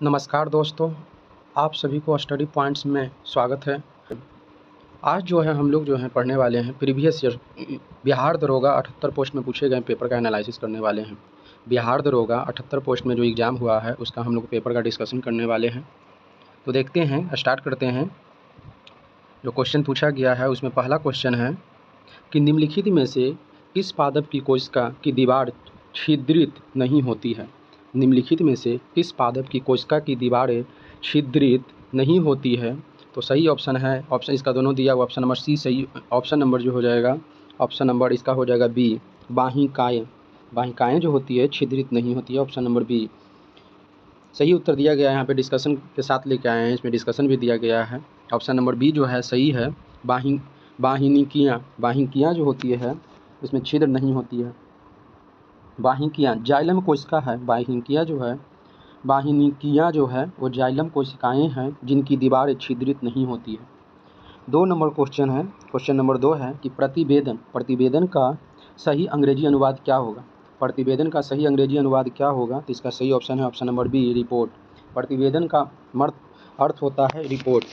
नमस्कार दोस्तों, आप सभी को स्टडी पॉइंट्स में स्वागत है। आज जो है हम लोग जो है पढ़ने वाले हैं प्रीवियस ईयर बिहार दरोगा 78 पोस्ट में पूछे गए पेपर का एनालिसिस करने वाले हैं। बिहार दरोगा 78 पोस्ट में जो एग्ज़ाम हुआ है उसका हम लोग पेपर का डिस्कशन करने वाले हैं। तो देखते हैं, स्टार्ट करते हैं। जो क्वेश्चन पूछा गया है उसमें पहला क्वेश्चन है कि निम्नलिखित में से किस पादप की कोशिका की दीवार छिद्रित नहीं होती है। निम्नलिखित में से किस पादप की कोशिका की दीवारें छिद्रित नहीं होती है। तो सही ऑप्शन है, ऑप्शन इसका दोनों दिया हुआ, ऑप्शन नंबर सी सही। ऑप्शन नंबर जो हो जाएगा, ऑप्शन नंबर इसका हो जाएगा बी, वाहिकाएँ। वाहिकाएँ जो होती है छिद्रित नहीं होती है, ऑप्शन नंबर बी सही उत्तर दिया गया है। यहाँ पे डिस्कशन के साथ लेके आए हैं, इसमें डिस्कशन भी दिया गया है। ऑप्शन नंबर बी जो है सही है। वाहिनियाँ जो होती है इसमें छिद्र नहीं होती है। वाहिनियाँ जाइलम कोशिका है। वाहिनियाँ जो है वो जाइलम कोशिकाएँ हैं जिनकी दीवारें छिद्रित नहीं होती है। 2 नंबर क्वेश्चन है, क्वेश्चन नंबर 2 है कि प्रतिवेदन का सही अंग्रेजी अनुवाद क्या होगा। प्रतिवेदन का सही अंग्रेजी अनुवाद क्या होगा, तो इसका सही ऑप्शन है ऑप्शन नंबर बी, रिपोर्ट। प्रतिवेदन का अर्थ होता है रिपोर्ट।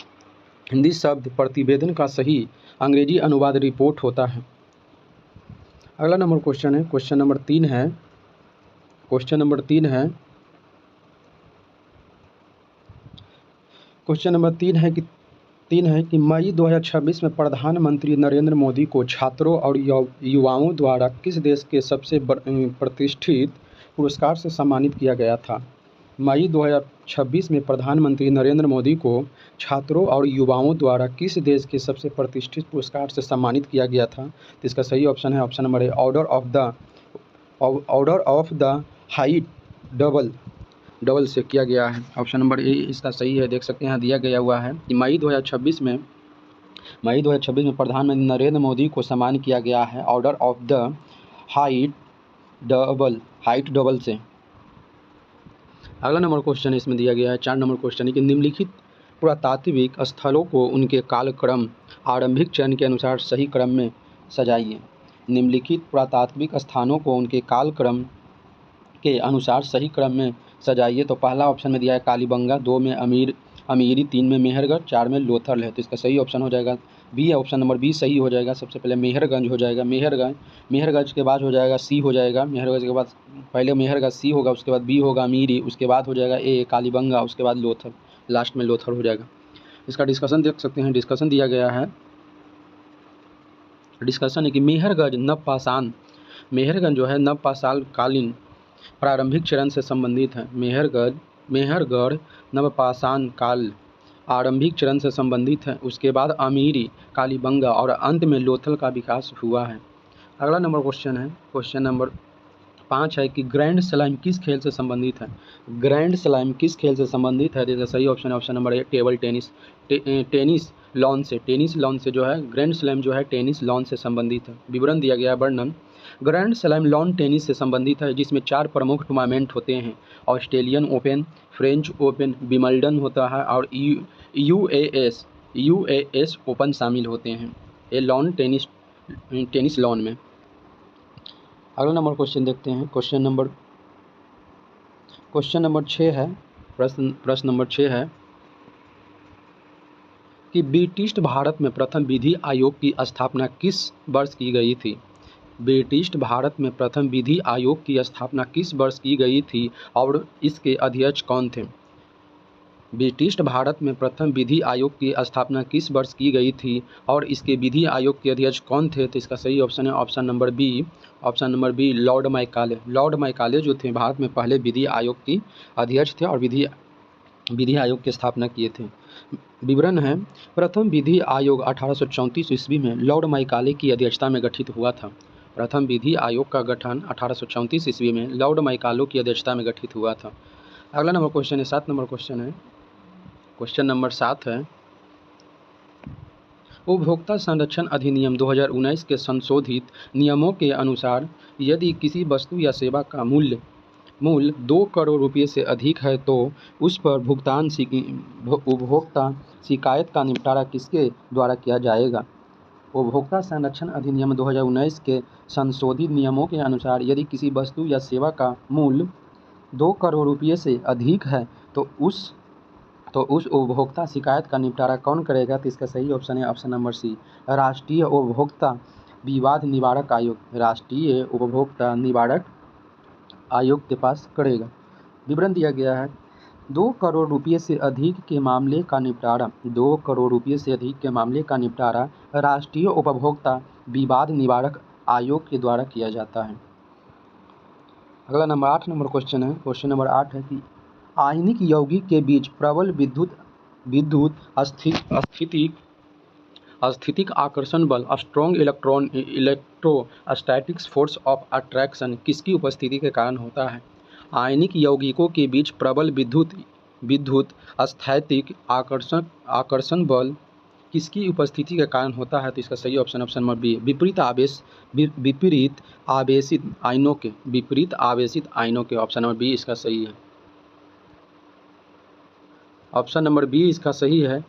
हिंदी शब्द प्रतिवेदन का सही अंग्रेजी अनुवाद रिपोर्ट होता है। अगला नंबर क्वेश्चन है, क्वेश्चन नंबर 3 है। क्वेश्चन नंबर 3 है कि मई 2026 में प्रधानमंत्री नरेंद्र मोदी को छात्रों और युवाओं द्वारा किस देश के सबसे प्रतिष्ठित पुरस्कार से सम्मानित किया गया था। मई 2026 में प्रधानमंत्री नरेंद्र मोदी को छात्रों और युवाओं द्वारा किस देश के सबसे प्रतिष्ठित पुरस्कार से सम्मानित किया गया था। तो इसका सही ऑप्शन है option number A, order of the height double से किया गया है। ऑप्शन नंबर ए इसका सही है। देख सकते हैं यहाँ दिया गया हुआ है कि मई 2026 में प्रधानमंत्री नरेंद्र मोदी को सम्मान किया गया है order of the height double से। अगला नंबर क्वेश्चन इसमें दिया गया है 4 नंबर क्वेश्चन है कि निम्नलिखित पुरातात्विक स्थलों को उनके कालक्रम आरंभिक चरण के अनुसार सही क्रम में सजाइए। निम्नलिखित पुरातात्विक स्थानों को उनके कालक्रम के अनुसार सही क्रम में सजाइए। तो पहला ऑप्शन में दिया है कालीबंगा, 2 में अमीरी, 3 में मेहरगढ़, 4 में लोथल है। तो इसका सही ऑप्शन हो जाएगा बी, ऑप्शन नंबर बी सही हो जाएगा। सबसे पहले मेहरगंज हो जाएगा, मेहरगंज के बाद हो जाएगा सी हो जाएगा। मेहरगंज के बाद पहले मेहरगंज सी होगा, उसके बाद बी होगा अमीरी, उसके बाद हो जाएगा ए कालीबंगा, उसके बाद लोथल, लास्ट में लोथल हो जाएगा। इसका डिस्कशन देख सकते हैं, डिस्कशन दिया गया है। डिस्कशन है कि मेहरगंज जो है नवपाषाण कालीन प्रारंभिक चरण से संबंधित है। मेहरगढ़ नवपाषाण काल आरंभिक चरण से संबंधित है। उसके बाद अमीरी, कालीबंगा और अंत में लोथल का विकास हुआ है। अगला नंबर क्वेश्चन है, क्वेश्चन नंबर 5 है कि ग्रैंड स्लैम किस खेल से संबंधित है। ग्रैंड स्लैम किस खेल से संबंधित है। जैसे सही ऑप्शन है ऑप्शन नंबर ए, टेबल टेनिस। टेनिस लॉन से जो है ग्रैंड स्लैम जो है टेनिस लॉन से संबंधित है। विवरण दिया गया वर्णन। ग्रैंड स्लैम लॉन टेनिस से संबंधित है जिसमें 4 प्रमुख टूर्नामेंट होते हैं। Australian open, French open, Wimbledon होता है और यूएस ओपन शामिल होते हैं ये लॉन टेनिस लॉन में। अगला नंबर क्वेश्चन देखते हैं, क्वेश्चन नंबर 6 है। प्रश्न नंबर 6 है कि ब्रिटिश भारत में प्रथम विधि आयोग की स्थापना किस वर्ष की गई थी। ब्रिटिश भारत में प्रथम विधि आयोग की स्थापना किस वर्ष की गई थी और इसके अध्यक्ष कौन थे। ब्रिटिश भारत में प्रथम विधि आयोग की स्थापना किस वर्ष की गई थी और इसके विधि आयोग के अध्यक्ष कौन थे। तो इसका सही ऑप्शन है option number B, Lord Macaulay जो थे भारत में पहले विधि आयोग की अध्यक्ष थे और विधि आयोग की स्थापना किए थे। विवरण है, प्रथम विधि आयोग 1834 ईस्वी में लॉर्ड मैकाले की अध्यक्षता में गठित हुआ था। प्रथम विधि आयोग का गठन 1834 ईस्वी में लॉर्ड मैकाले की अध्यक्षता में गठित हुआ था। अगला नंबर क्वेश्चन है 7 नंबर क्वेश्चन है, क्वेश्चन नंबर 7 है उपभोक्ता संरक्षण अधिनियम 2019 के संशोधित नियमों के अनुसार यदि किसी वस्तु या सेवा का मूल्य 2 करोड़ रुपये से अधिक है तो उस पर उपभोक्ता शिकायत का निपटारा किसके द्वारा किया जाएगा। उपभोक्ता संरक्षण अधिनियम 2019 के संशोधित नियमों के अनुसार यदि किसी वस्तु या सेवा का मूल्य 2 करोड़ रुपये से अधिक है तो उस उपभोक्ता शिकायत का निपटारा कौन करेगा? तो इसका सही ऑप्शन है ऑप्शन नंबर सी, राष्ट्रीय उपभोक्ता विवाद निवारक आयोग। राष्ट्रीय उपभोक्ता निवारक आयोग के पास करेगा। विवरण दिया गया है 2 करोड़ रुपये से अधिक के मामले का निपटारा 2 करोड़ रुपये से अधिक के मामले का निपटारा राष्ट्रीय उपभोक्ता विवाद निवारक आयोग के द्वारा किया जाता है। अगला नंबर 8 नंबर क्वेश्चन है। क्वेश्चन नंबर 8 है कि आयनिक यौगिक के बीच प्रबल विद्युत अस्थितिक आकर्षण बल strong electrostatics force of attraction किसकी उपस्थिति के कारण होता है? आयनिक यौगिकों के बीच प्रबल विद्युत स्थैतिक आकर्षण बल किसकी उपस्थिति के कारण होता है? तो इसका सही ऑप्शन नंबर बी, विपरीत आवेशित आयनों के ऑप्शन नंबर बी इसका सही है। ऑप्शन नंबर बी इसका सही है।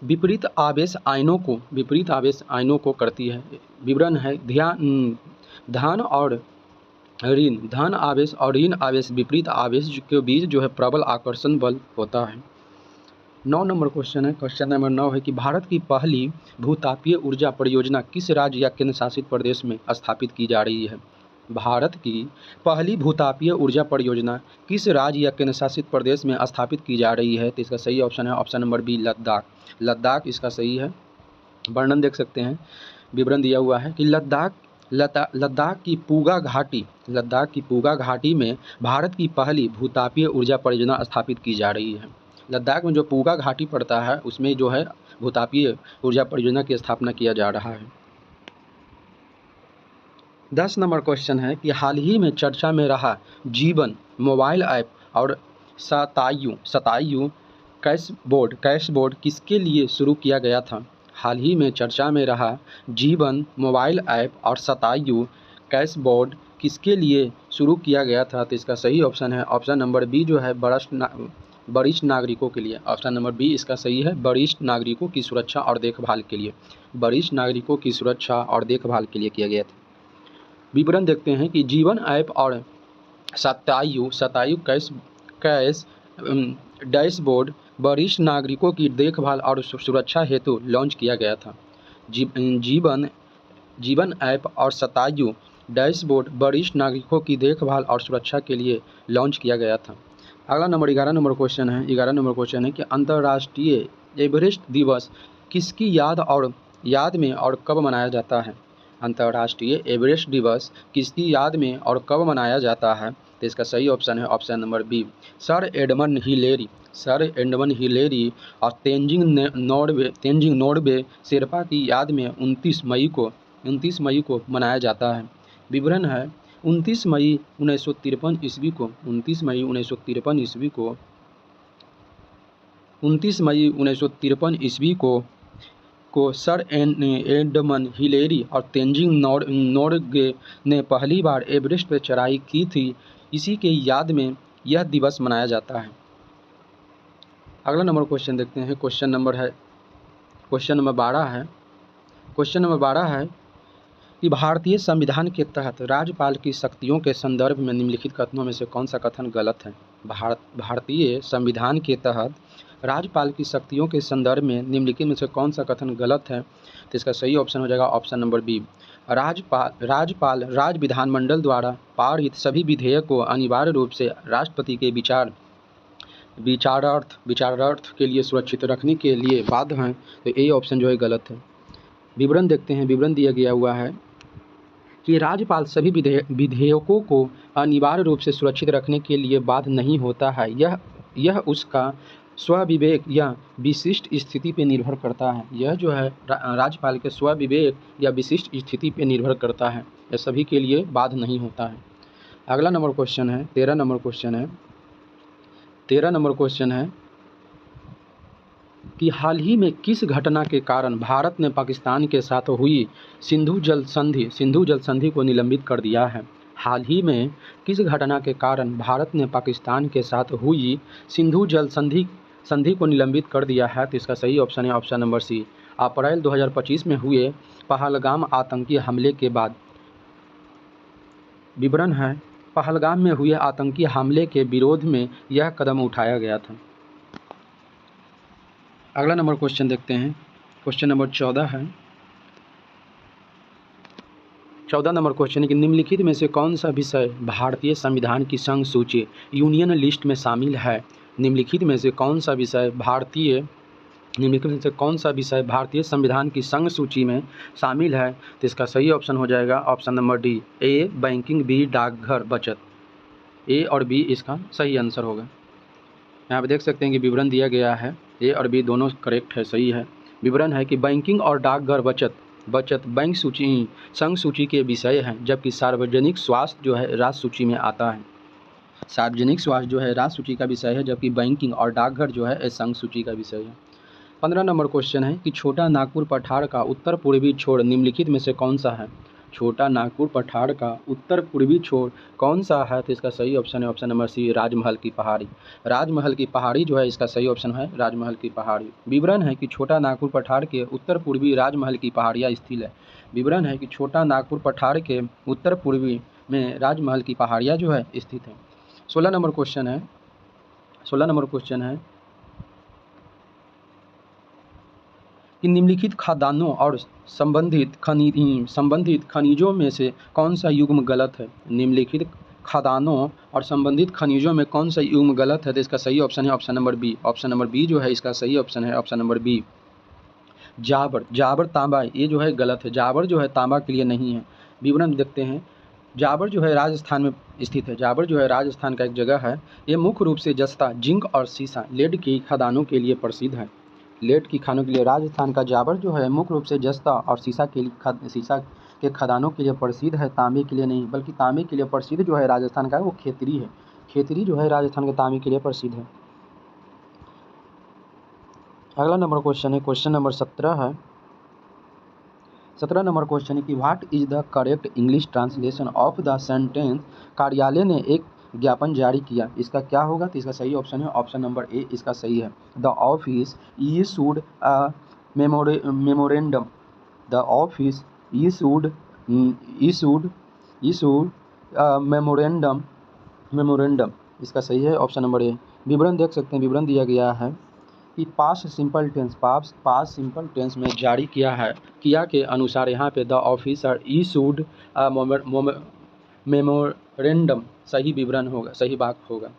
विपरीत आवेश आयनों को करती है। विवरण है धन आवेश और ऋण आवेश विपरीत आवेश के बीच जो है प्रबल आकर्षण बल होता है। 9 नंबर क्वेश्चन है। क्वेश्चन नंबर 9 है कि भारत की पहली भूतापीय ऊर्जा परियोजना किस राज्य या केंद्र शासित प्रदेश में स्थापित की जा रही है? भारत की पहली भूतापीय ऊर्जा परियोजना किस राज्य या केंद्र शासित प्रदेश में स्थापित की जा रही है? तो इसका सही ऑप्शन है ऑप्शन नंबर बी, लद्दाख इसका सही है। वर्णन देख सकते हैं, विवरण दिया हुआ है कि लद्दाख की पूगा घाटी में भारत की पहली भूतापीय ऊर्जा परियोजना स्थापित की जा रही है। लद्दाख में जो पूगा घाटी पड़ता है उसमें जो है भूतापीय ऊर्जा परियोजना की स्थापना किया जा रहा है। 10 नंबर क्वेश्चन है कि हाल ही में चर्चा में रहा जीवन मोबाइल ऐप और शतायु कैशबोर्ड किसके लिए शुरू किया गया था? हाल ही में चर्चा में रहा जीवन मोबाइल ऐप और शतायु कैशबोर्ड किसके लिए शुरू किया गया था? तो इसका सही ऑप्शन है ऑप्शन नंबर बी जो है वरिष्ठ नागरिकों के लिए। ऑप्शन नंबर बी इसका सही है, वरिष्ठ नागरिकों की सुरक्षा और देखभाल के लिए। वरिष्ठ नागरिकों की सुरक्षा और देखभाल के लिए किया गया था। विवरण देखते हैं कि जीवन ऐप और शतायु कैश डैशबोर्ड वरिष्ठ नागरिकों की देखभाल और सुरक्षा हेतु लॉन्च किया गया था। जीवन ऐप और शतायु डैशबोर्ड वरिष्ठ नागरिकों की देखभाल और सुरक्षा के लिए लॉन्च किया गया था। अगला नंबर 11 नंबर क्वेश्चन है। 11 नंबर क्वेश्चन है कि अंतर्राष्ट्रीय एवरेस्ट दिवस किसकी याद में और कब मनाया जाता है? अंतर्राष्ट्रीय एवरेस्ट दिवस किसकी याद में और कब मनाया जाता है? तो इसका सही ऑप्शन है option number B, sir Edmund Hillary और तेंजिंग नोरवे शेरपा की याद में 29 मई को मनाया जाता है। विवरण है 29 मई 1953 ईस्वी को सर एडमंड हिलेरी और तेंजिंग नोरगे ने पहली बार एवरेस्ट पर चढ़ाई की थी। इसी के याद में यह दिवस मनाया जाता है। अगला नंबर क्वेश्चन देखते हैं। क्वेश्चन नंबर 12 है। क्वेश्चन नंबर 12 है कि भारतीय संविधान के तहत राज्यपाल की शक्तियों के संदर्भ में निम्नलिखित कथनों में से कौन सा कथन गलत है? भारतीय संविधान के तहत राज्यपाल की शक्तियों के संदर्भ में निम्नलिखित में से कौन सा कथन गलत है? तो इसका सही ऑप्शन हो जाएगा ऑप्शन नंबर बी, राज्यपाल राज्य विधानमंडल द्वारा पारित सभी विधेयक को अनिवार्य रूप से राष्ट्रपति के विचारार्थ के लिए सुरक्षित रखने के लिए बाध्य हैं। तो ये ऑप्शन जो है गलत है। विवरण देखते हैं, विवरण दिया गया हुआ है कि राज्यपाल सभी विधेयकों को अनिवार्य रूप से सुरक्षित रखने के लिए बाध्य नहीं होता है। यह उसका स्वविवेक या विशिष्ट स्थिति पर निर्भर करता है। यह जो है राज्यपाल के स्वविवेक या विशिष्ट स्थिति पर निर्भर करता है। यह सभी के लिए बाध्य नहीं होता है। अगला नंबर क्वेश्चन है 13 नंबर क्वेश्चन है। 13 नंबर क्वेश्चन है कि हाल ही में किस घटना के कारण भारत ने पाकिस्तान के साथ हुई सिंधु जल संधि को निलंबित कर दिया है? हाल ही में किस घटना के कारण भारत ने पाकिस्तान के साथ हुई सिंधु जल संधि को निलंबित कर दिया है? तो इसका सही ऑप्शन है ऑप्शन नंबर सी, अप्रैल 2025 में हुए पहलगाम आतंकी हमले के बाद। विवरण है पहलगाम में हुए आतंकी हमले के विरोध में यह कदम उठाया गया था। अगला नंबर क्वेश्चन देखते हैं। क्वेश्चन नंबर 14 है। 14 नंबर क्वेश्चन है कि निम्नलिखित में से कौन सा विषय भारतीय संविधान की संघ सूची यूनियन लिस्ट में शामिल है। निम्नलिखित में से कौन सा विषय भारतीय संविधान की संघ सूची में शामिल है। तो इसका सही ऑप्शन हो जाएगा ऑप्शन नंबर डी, ए बैंकिंग, बी डाकघर बचत। ए और बी इसका सही आंसर होगा। यहाँ पे देख सकते हैं कि विवरण दिया गया है, ए और बी दोनों करेक्ट है, सही है। विवरण है कि बैंकिंग और डाकघर बचत बैंक सूची संघ सूची के विषय हैं, जबकि सार्वजनिक स्वास्थ्य जो है राज्य सूची में आता है। सार्वजनिक स्वास्थ्य जो है राज्य सूची का विषय है, जबकि बैंकिंग और डाकघर जो है संघ सूची का विषय है। 15 नंबर क्वेश्चन है कि छोटा नागपुर पठार का उत्तर पूर्वी छोर निम्नलिखित में से कौन सा है। छोटा नागपुर पठार का उत्तर पूर्वी छोर कौन सा है। तो इसका सही ऑप्शन है ऑप्शन नंबर सी, राजमहल की पहाड़ी। राजमहल की पहाड़ी जो है इसका सही ऑप्शन है, राजमहल की पहाड़ी। विवरण है कि छोटा नागपुर पठार के उत्तर पूर्वी राजमहल की पहाड़ियाँ स्थित है। विवरण है कि छोटा नागपुर पठार के उत्तर पूर्वी में राजमहल की पहाड़ियाँ जो है स्थित है। 16 नंबर क्वेश्चन है कि निम्नलिखित खाद्यान्नों और संबंधित खनिजों में से कौन सा युग्म गलत है। निम्नलिखित खाद्यान्नों और संबंधित खनिजों में कौन सा युग्म गलत है। तो इसका सही ऑप्शन है option number B. Option number B जो है इसका सही ऑप्शन है ऑप्शन नंबर बी, जाबर तांबा, ये जो है गलत है। जाबर जो है तांबा के लिए नहीं है। विवरण देखते हैं। जाबर जो है राजस्थान में स्थित है। जाबर जो है राजस्थान का एक जगह है। ये मुख्य रूप से जस्ता, जिंक और सीसा, लेड की खदानों के लिए प्रसिद्ध है। लेड की खानों के लिए राजस्थान का जाबर जो है मुख्य रूप से जस्ता और सीसा के खदानों के लिए प्रसिद्ध है, तांबे के लिए नहीं। बल्कि तांबे के लिए प्रसिद्ध जो है राजस्थान का वो खेतरी है। खेतरी जो है राजस्थान के तांबे के लिए प्रसिद्ध है। अगला नंबर क्वेश्चन है, क्वेश्चन नंबर 17 है। 17 नंबर क्वेश्चन है कि what is the correct English translation of the sentence कार्यालय ने एक ज्ञापन जारी किया। इसका क्या होगा। तो इसका सही ऑप्शन है ऑप्शन नंबर ए, इसका सही है। The office issued a memorandum. The office issued memorandum, इसका सही है ऑप्शन नंबर ए। विवरण देख सकते हैं। विवरण दिया गया है कि पास्ट सिंपल टेंस में जारी किया के अनुसार यहाँ पे द ऑफिसर इशूड मेमोरेंडम सही विवरण होगा, सही बात होगा।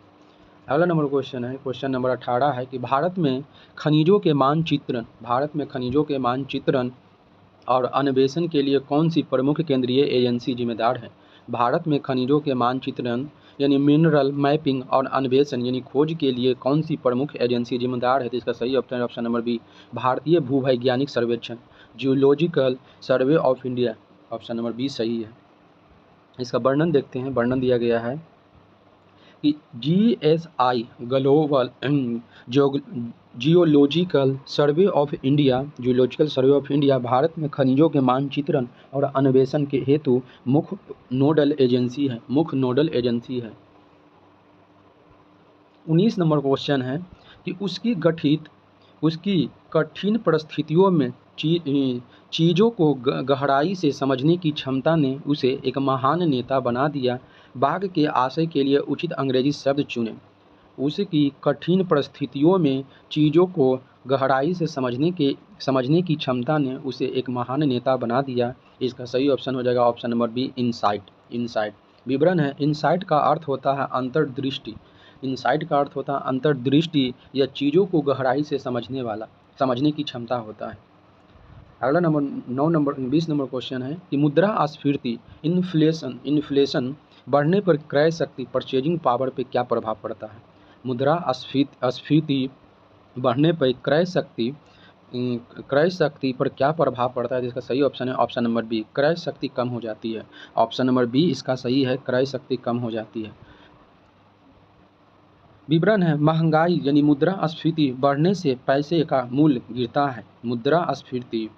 अगला नंबर क्वेश्चन है, क्वेश्चन नंबर 18 है कि भारत में खनिजों के मानचित्रण और अन्वेषण के लिए कौन सी प्रमुख केंद्रीय एजेंसी जिम्मेदार है। भारत में खनिजों के मानचित्रण यानी मिनरल मैपिंग और अन्वेषण यानी खोज के लिए कौन सी प्रमुख एजेंसी जिम्मेदार है। तो इसका सही ऑप्शन है ऑप्शन नंबर बी, भारतीय भूवैज्ञानिक सर्वेक्षण, geological survey of India. Option number B सही है। इसका वर्णन देखते हैं। वर्णन दिया गया है कि GSI global geological survey of India Bharat में खनिजों के मानचित्रण और अन्वेषण के हेतु मुख्य नोडल एजेंसी है। 19 नंबर क्वेश्चन है कि उसकी कठिन परिस्थितियों में चीज़ों को गहराई से समझने की क्षमता ने उसे एक महान नेता बना दिया। बाघ के आशय के लिए उचित अंग्रेजी शब्द चुनें। उसकी कठिन परिस्थितियों में चीज़ों को गहराई से समझने की क्षमता ने उसे एक महान नेता बना दिया। इसका सही ऑप्शन हो जाएगा ऑप्शन नंबर बी, इंसाइट। विवरण है, इंसाइट का अर्थ होता है अंतर्दृष्टि। इंसाइट का अर्थ होता है अंतर्दृष्टि या चीज़ों को गहराई से समझने की क्षमता होता है। अगला नंबर 20 नंबर क्वेश्चन है कि मुद्रास्फीति इन्फ्लेशन बढ़ने पर क्रय शक्ति परचेजिंग पावर पे क्या प्रभाव पड़ता है। मुद्रास्फीति बढ़ने पर क्रय शक्ति पर क्या प्रभाव पड़ता है। इसका सही ऑप्शन है ऑप्शन नंबर बी, क्रय शक्ति कम हो जाती है। ऑप्शन नंबर बी इसका सही है, क्रय शक्ति कम हो जाती है। विवरण है, महंगाई यानी मुद्रास्फीति बढ़ने से पैसे का मूल्य गिरता है। मुद्रास्फीति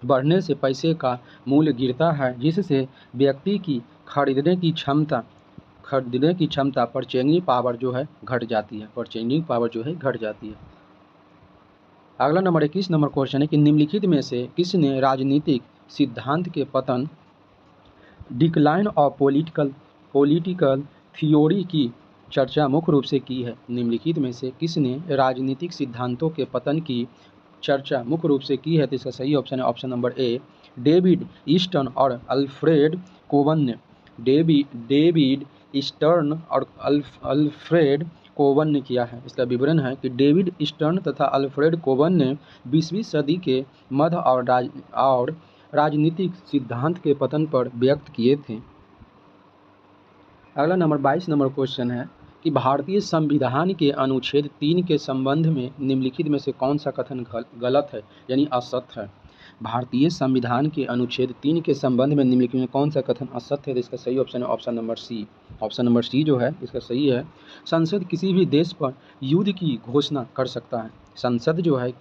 बढ़ने से पैसे का मूल्य गिरता है, जिससे व्यक्ति की खरीदने की क्षमता परचेजिंग पावर जो है घट जाती है। अगला नंबर 21 नंबर क्वेश्चन है कि निम्नलिखित में से किसने राजनीतिक सिद्धांत के पतन decline of political political theory की चर्चा मुख्य रूप से की है? निम्नलिखित में से किसने राजनीतिक सिद्धांतों के पतन की चर्चा मुख्य रूप से की है? तो इसका सही ऑप्शन है ऑप्शन नंबर ए, डेविड ईस्टर्न और अल्फ्रेड कोवन ने। डेविड ईस्टर्न और अल्फ्रेड कोवन ने किया है। इसका विवरण है कि डेविड ईस्टर्न तथा अल्फ्रेड कोवन ने 20वीं सदी के मध्य और राजनीतिक सिद्धांत के पतन पर व्यक्त किए थे। अगला नंबर 22 नंबर क्वेश्चन है कि भारतीय संविधान के अनुच्छेद 3 के संबंध में निम्नलिखित में से कौन सा कथन गलत है यानी असत्य है? भारतीय संविधान के अनुच्छेद 3 के संबंध में निम्नलिखित में कौन सा कथन असत्य है? तो इसका सही ऑप्शन है option number C. Option number C जो है इसका सही है। संसद किसी भी देश पर युद्ध की घोषणा कर सकता है। संसद जो है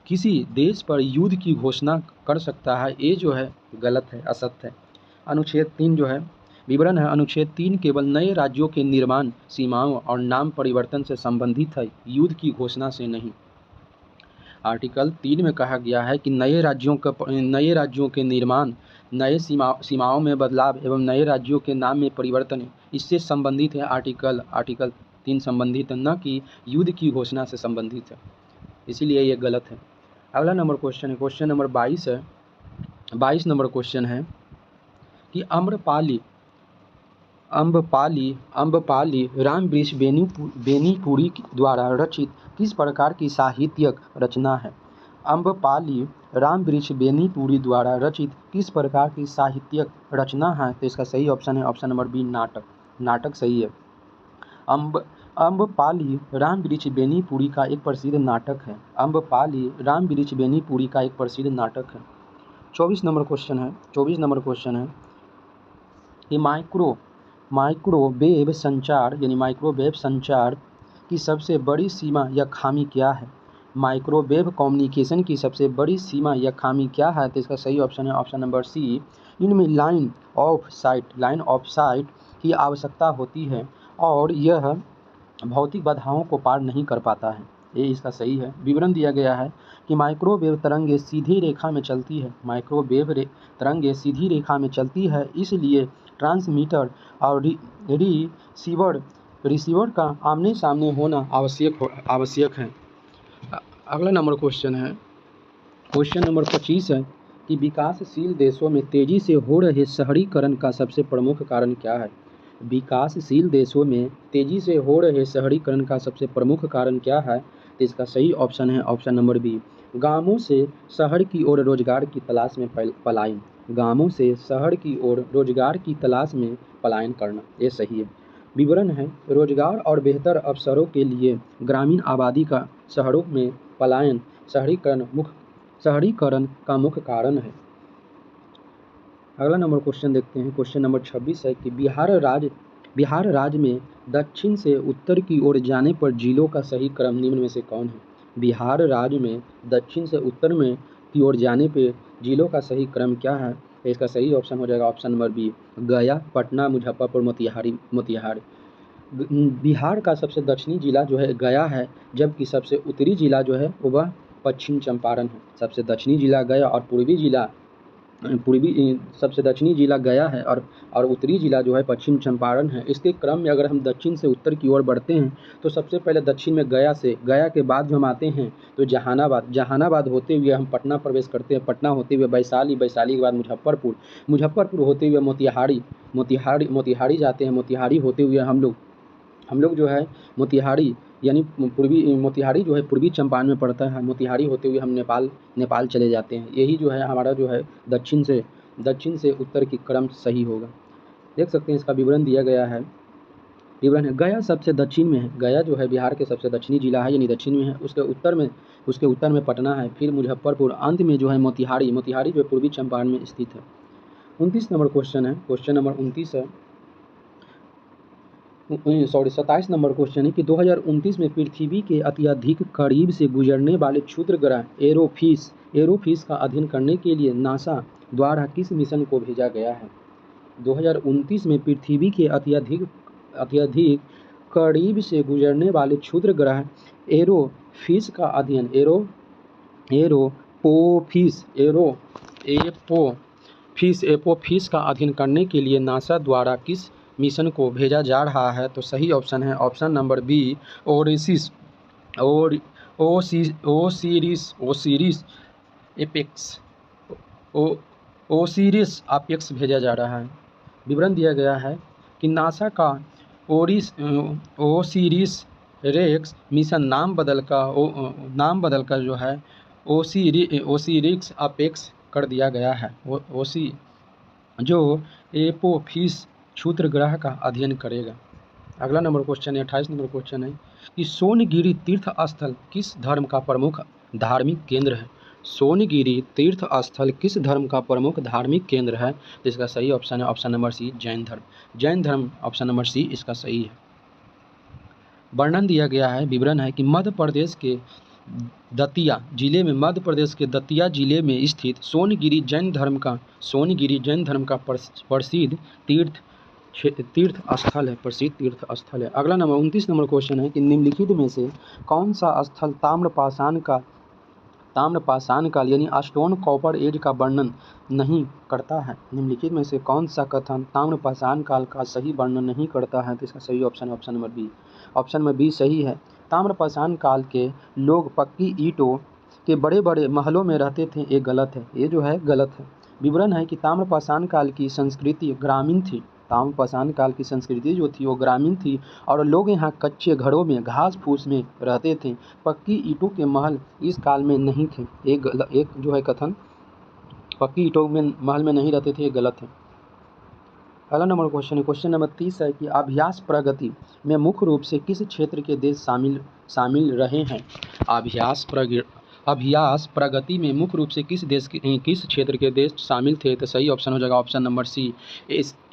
किसी देश पर युद्ध की घोषणा कर सकता है, ये जो है गलत है, असत्य है। अनुच्छेद 3 जो है विवरण है, अनुच्छेद 3 केवल नए राज्यों के निर्माण, सीमाओं और नाम परिवर्तन से संबंधित है, युद्ध की घोषणा से नहीं। आर्टिकल 3 में कहा गया है कि नए राज्यों के निर्माण, नए सीमाओं में बदलाव एवं नए राज्यों के नाम में परिवर्तन इससे संबंधित है। आर्टिकल 3 संबंधित है, न कि युद्ध की घोषणा से संबंधित है, इसीलिए ये गलत है। अगला नंबर क्वेश्चन है, क्वेश्चन नंबर 22 है। 22 नंबर क्वेश्चन है कि अम्बपाली रामवृक्ष बेनीपुरी द्वारा रचित किस प्रकार की साहित्यिक रचना है? अम्बपाली रामवृक्ष बेनीपुरी द्वारा रचित किस प्रकार की साहित्यिक रचना है? तो इसका सही ऑप्शन है ऑप्शन नंबर बी, नाटक। नाटक सही है। अम्बपाली रामवृक्ष बेनीपुरी का एक प्रसिद्ध नाटक है। अम्बपाली रामवृक्ष बेनीपुरी का एक प्रसिद्ध नाटक है। 24 नंबर क्वेश्चन है कि माइक्रोवेव संचार यानी माइक्रोवेव संचार की सबसे बड़ी सीमा या खामी क्या है? माइक्रोवेव कम्युनिकेशन की सबसे बड़ी सीमा या खामी क्या है? तो इसका सही ऑप्शन है ऑप्शन नंबर सी। इनमें लाइन ऑफ साइट की आवश्यकता होती है और यह भौतिक बाधाओं को पार नहीं कर पाता है, ये इसका सही है। विवरण दिया गया है कि माइक्रोवेव तरंगें सीधी रेखा में चलती है। तरंगें सीधी रेखा में चलती है, इसलिए ट्रांसमीटर और रिसीवर का आमने सामने होना आवश्यक है। अगला नंबर क्वेश्चन है, क्वेश्चन नंबर 25 है कि विकासशील देशों में तेजी से हो रहे शहरीकरण का सबसे प्रमुख कारण क्या है? विकासशील देशों में तेजी से हो रहे शहरीकरण का सबसे प्रमुख कारण क्या है? तो इसका सही ऑप्शन है ऑप्शन नंबर बी, गांवों से शहर की ओर रोजगार की तलाश में पलायन। गांवों से शहर की ओर रोजगार की तलाश में पलायन करना, ये सही है। विवरण है, रोजगार और बेहतर अवसरों के लिए ग्रामीण आबादी का शहरों में पलायन शहरीकरण का मुख्य कारण है। अगला नंबर क्वेश्चन देखते हैं, क्वेश्चन नंबर 26 है कि बिहार राज्य में दक्षिण से उत्तर की ओर जाने पर जिलों का सही क्रम निम्न में से कौन है? बिहार राज्य में दक्षिण से उत्तर में की ओर जाने पर जिलों का सही क्रम क्या है? तो इसका सही ऑप्शन हो जाएगा ऑप्शन नंबर बी, गया, पटना, मुजफ्फरपुर, मोतिहारी। बिहार का सबसे दक्षिणी जिला जो है गया है, जबकि सबसे उत्तरी जिला जो है वह पश्चिम चंपारण है। सबसे दक्षिणी जिला गया और सबसे दक्षिणी जिला गया है और उत्तरी जिला जो है पश्चिम चंपारण है। इसके क्रम में अगर हम दक्षिण से उत्तर की ओर बढ़ते हैं तो सबसे पहले दक्षिण में गया के बाद जो हम आते हैं तो जहानाबाद होते हुए हम पटना प्रवेश करते हैं, पटना होते हुए वैशाली के बाद मुजफ्फरपुर होते हुए मोतिहारी जाते हैं, मोतिहारी होते हुए हम लोग जो है मोतिहारी यानी मोतिहारी जो है पूर्वी चंपारण में पड़ता है, मोतिहारी होते हुए हम नेपाल चले जाते हैं। यही जो है हमारा जो है दक्षिण से उत्तर की क्रम सही होगा। देख सकते हैं इसका विवरण दिया गया है। विवरण है, गया सबसे दक्षिण में है। गया जो है बिहार के सबसे दक्षिणी जिला है यानी दक्षिण में है। उसके उत्तर में पटना है, फिर मुजफ्फरपुर, अंत में जो है मोतिहारी जो पूर्वी चंपारण में स्थित है। 29 नंबर क्वेश्चन है, क्वेश्चन नंबर 29 है 27 नंबर क्वेश्चन है कि 2029 में पृथ्वी के अत्यधिक करीब से गुजरने वाले क्षुद्र ग्रह एरोफिस का अध्ययन करने के लिए नासा द्वारा किस मिशन को भेजा गया है? 2029 में पृथ्वी के अत्यधिक करीब से गुजरने वाले क्षुद्र ग्रह एरोफिस का अध्ययन फिश एपोफिस का अध्ययन करने के लिए नासा द्वारा किस मिशन को भेजा जा रहा है? तो सही ऑप्शन है ऑप्शन नंबर बी, ओरेसिस और ओसिरिस एपेक्स ओसिरिस अपेक्स भेजा जा रहा है। विवरण दिया गया है कि नासा का ओसिरिस रेक्स मिशन नाम बदलकर जो है ओसिरिस अपेक्स कर दिया गया है। ओसी जो एपोफिस क्षुद्र ग्रह का अध्ययन करेगा। अगला नंबर क्वेश्चन है 28 नंबर क्वेश्चन है कि सोनगिरी तीर्थ स्थल किस धर्म का प्रमुख धार्मिक केंद्र है? सोनगिरी तीर्थ स्थल किस धर्म का प्रमुख धार्मिक केंद्र है? तो इसका सही ऑप्शन है ऑप्शन नंबर सी, जैन धर्म। जैन धर्म ऑप्शन नंबर सी इसका सही है। वर्णन दिया गया है, विवरण है कि मध्य प्रदेश के दतिया जिले में स्थित सोनगिरी जैन धर्म का प्रसिद्ध तीर्थ स्थल है। अगला नंबर 29 नंबर क्वेश्चन है कि निम्नलिखित में से कौन सा स्थल ताम्रपाषाण काल यानी स्टोन कॉपर एज का वर्णन नहीं करता है? निम्नलिखित में से कौन सा कथन ताम्रपाषाण काल का सही वर्णन नहीं करता है? तो इसका सही ऑप्शन है option number B. Option number B सही है। ताम्रपाषाण काल के लोग पक्की ईंटों के बड़े बड़े महलों में रहते थे, ये गलत है, ये जो है गलत है। विवरण है कि ताम्रपाषाण काल की संस्कृति ग्रामीण थी। ताम्रपाषाण काल की संस्कृति जो थी वो ग्रामीण थी और लोग यहाँ कच्चे घरों में घास फूस में रहते थे। पक्की ईंटों के महल इस काल में नहीं थे। एक जो है कथन पक्की ईंटों में महल में नहीं रहते थे, ये गलत है। अगला नंबर क्वेश्चन है क्वेश्चन नंबर 30 है कि अभ्यास प्रगति में मुख्य रूप से किस क्षेत्र के देश शामिल रहे हैं? अभ्यास प्रगति में मुख्य रूप से किस क्षेत्र के देश शामिल थे? तो सही ऑप्शन हो जाएगा ऑप्शन नंबर सी,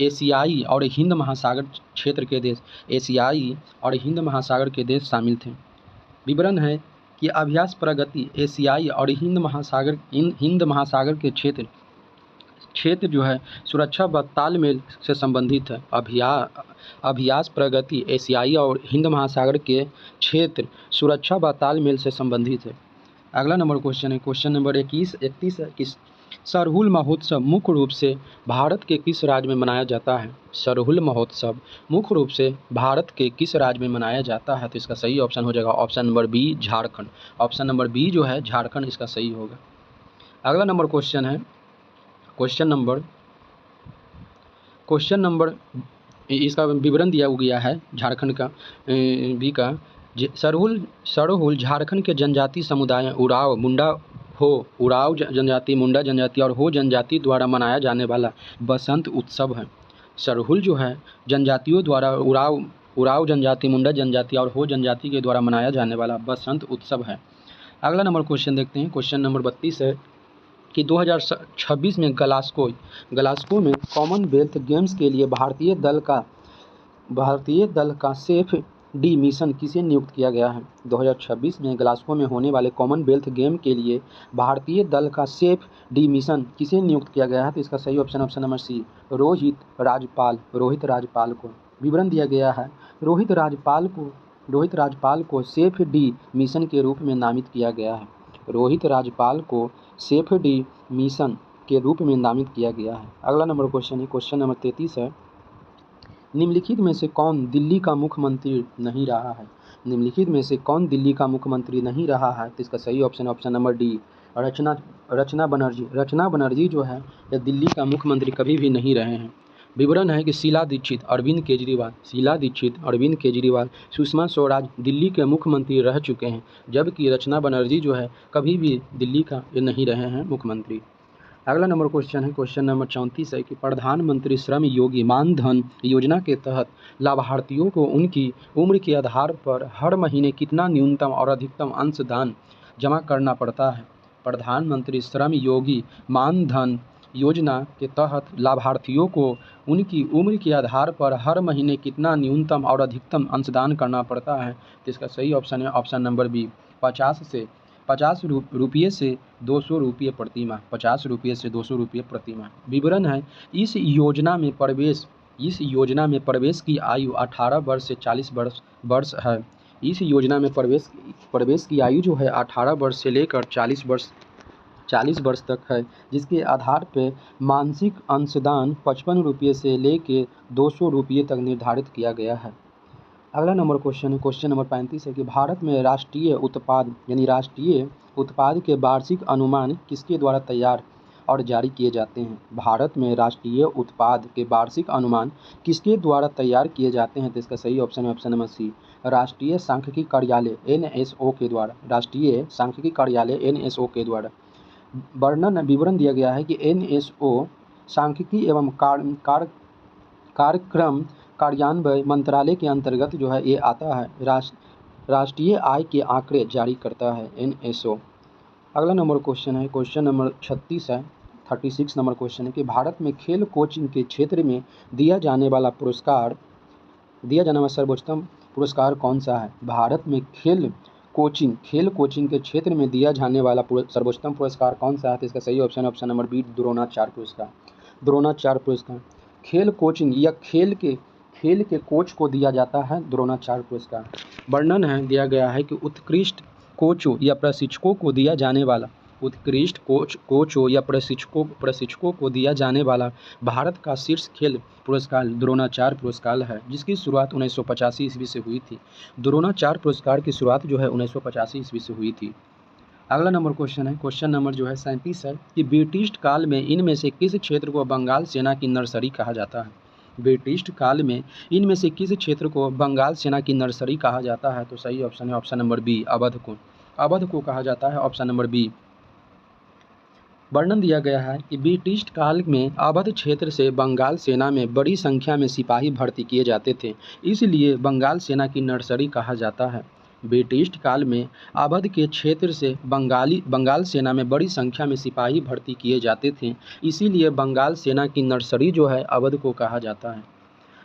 एशियाई और हिंद महासागर क्षेत्र के देश, एशियाई और हिंद महासागर के देश शामिल थे। विवरण है कि अभ्यास प्रगति एशियाई और हिंद महासागर के क्षेत्र जो है सुरक्षा व तालमेल से संबंधित है। अभ्यास प्रगति एशियाई और हिंद महासागर के क्षेत्र सुरक्षा व तालमेल से संबंधित है। अगला नंबर क्वेश्चन है क्वेश्चन नंबर 31 है कि सरहुल महोत्सव मुख्य रूप से भारत के किस राज्य में मनाया जाता है? सरहुल महोत्सव मुख्य रूप से भारत के किस राज्य में मनाया जाता है? तो इसका सही ऑप्शन हो जाएगा option number B, Jharkhand. Option number B जो है झारखंड इसका सही होगा। अगला नंबर क्वेश्चन है क्वेश्चन नंबर इसका विवरण दिया गया है झारखंड का बी का। सरहुल झारखंड के जनजाति समुदाय उराव जनजाति, मुंडा जनजाति और हो जनजाति द्वारा मनाया जाने वाला बसंत उत्सव है। सरहुल जो है जनजातियों द्वारा उराव जनजाति, मुंडा जनजाति और हो जनजाति के द्वारा मनाया जाने वाला बसंत उत्सव है। अगला नंबर क्वेश्चन देखते हैं क्वेश्चन नंबर 32 है कि 2026 में ग्लासगो में कॉमनवेल्थ गेम्स के लिए भारतीय दल का सेफ डी मिशन किसे नियुक्त किया गया है? 2026 में ग्लासगो में होने वाले कॉमनवेल्थ गेम के लिए भारतीय दल का सेफ डी मिशन किसे नियुक्त किया गया है? तो इसका सही option number C, Rohit Rajpal को। विवरण दिया गया है रोहित राजपाल को सेफ डी मिशन के रूप में नामित किया गया है। रोहित राजपाल को सेफ डी मिशन के रूप में नामित किया गया है। अगला नंबर क्वेश्चन है क्वेश्चन नंबर 33 है निम्नलिखित में से कौन दिल्ली का मुख्यमंत्री नहीं रहा है? निम्नलिखित में से कौन दिल्ली का मुख्यमंत्री नहीं रहा है? तो इसका सही ऑप्शन नंबर डी, रचना बनर्जी जो है यह दिल्ली का मुख्यमंत्री कभी भी नहीं रहे हैं। विवरण है कि शीला दीक्षित, अरविंद केजरीवाल, सुषमा स्वराज दिल्ली के मुख्यमंत्री रह चुके हैं, जबकि रचना बनर्जी जो है कभी भी दिल्ली का ये नहीं रहे हैं मुख्यमंत्री। अगला नंबर क्वेश्चन है क्वेश्चन नंबर 34 है कि प्रधानमंत्री श्रम योगी मानधन योजना के तहत लाभार्थियों को उनकी उम्र के आधार पर हर महीने कितना न्यूनतम और अधिकतम अंशदान जमा करना पड़ता है? प्रधानमंत्री श्रम योगी मानधन योजना के तहत लाभार्थियों को उनकी उम्र के आधार पर हर महीने कितना न्यूनतम और अधिकतम अंशदान करना पड़ता है? तो इसका सही ऑप्शन है ऑप्शन नंबर बी, 50 रुपये से 200 रुपये प्रति माह, 50 रुपये से 200 रुपये प्रति माह। विवरण है इस योजना में प्रवेश की आयु 18 वर्ष से 40 वर्ष है। इस योजना में प्रवेश की आयु जो है 18 वर्ष से लेकर 40 वर्ष 40 वर्ष तक है, जिसके आधार पे मासिक अंशदान 55 रुपये से लेके 200 रुपये तक निर्धारित किया गया है। अगला नंबर क्वेश्चन है, क्वेश्चन नंबर 35 है कि भारत में राष्ट्रीय उत्पाद के वार्षिक अनुमान किसके द्वारा तैयार और जारी किए जाते हैं? भारत में राष्ट्रीय उत्पाद के वार्षिक अनुमान किसके द्वारा तैयार किए जाते हैं? तो इसका सही ऑप्शन है ऑप्शन नंबर सी, राष्ट्रीय सांख्यिकी कार्यालय NSO के द्वारा। राष्ट्रीय सांख्यिकी कार्यालय NSO के द्वारा विवरण दिया गया है कि NSO सांख्यिकी एवं कार्यक्रम कार्यान्वयन मंत्रालय के अंतर्गत जो है ये आता है। राष्ट्रीय आय के आंकड़े जारी करता है NSO। अगला नंबर क्वेश्चन है, क्वेश्चन नंबर 36 है, 36 नंबर क्वेश्चन है कि भारत में खेल कोचिंग के क्षेत्र में दिया जाने वाला सर्वोच्चम पुरस्कार कौन सा है? भारत में खेल कोचिंग के क्षेत्र में दिया जाने वाला सर्वोच्चम पुरस्कार कौन सा है? तो इसका सही ऑप्शन है ऑप्शन नंबर बी, द्रोणाचार्य पुरस्कार। द्रोणाचार्य पुरस्कार खेल कोचिंग या खेल के कोच को दिया जाता है द्रोणाचार्य पुरस्कार। वर्णन है दिया गया है कि उत्कृष्ट कोचों या प्रशिक्षकों को दिया जाने वाला प्रशिक्षकों को दिया जाने वाला भारत का शीर्ष खेल पुरस्कार द्रोणाचार्य पुरस्कार है, जिसकी शुरुआत 1985 ईस्वी से हुई थी। द्रोणाचार्य पुरस्कार की शुरुआत जो है 1985 ईस्वी से हुई थी। अगला नंबर क्वेश्चन है, क्वेश्चन नंबर जो है 37 है कि ब्रिटिश काल में इनमें से किस क्षेत्र को बंगाल सेना की नर्सरी कहा जाता है? ब्रिटिश काल में इनमें से किस क्षेत्र को बंगाल सेना की नर्सरी कहा जाता है? तो सही ऑप्शन है ऑप्शन नंबर बी, अवध को कहा जाता है, ऑप्शन नंबर बी। वर्णन दिया गया है कि ब्रिटिश काल में अवध क्षेत्र से बंगाल सेना में बड़ी संख्या में सिपाही भर्ती किए जाते थे, इसलिए बंगाल सेना की नर्सरी कहा जाता है। ब्रिटिश काल में अवध के क्षेत्र से बंगाल सेना में बड़ी संख्या में सिपाही भर्ती किए जाते थे, इसीलिए बंगाल सेना की नर्सरी जो है अवध को कहा जाता है।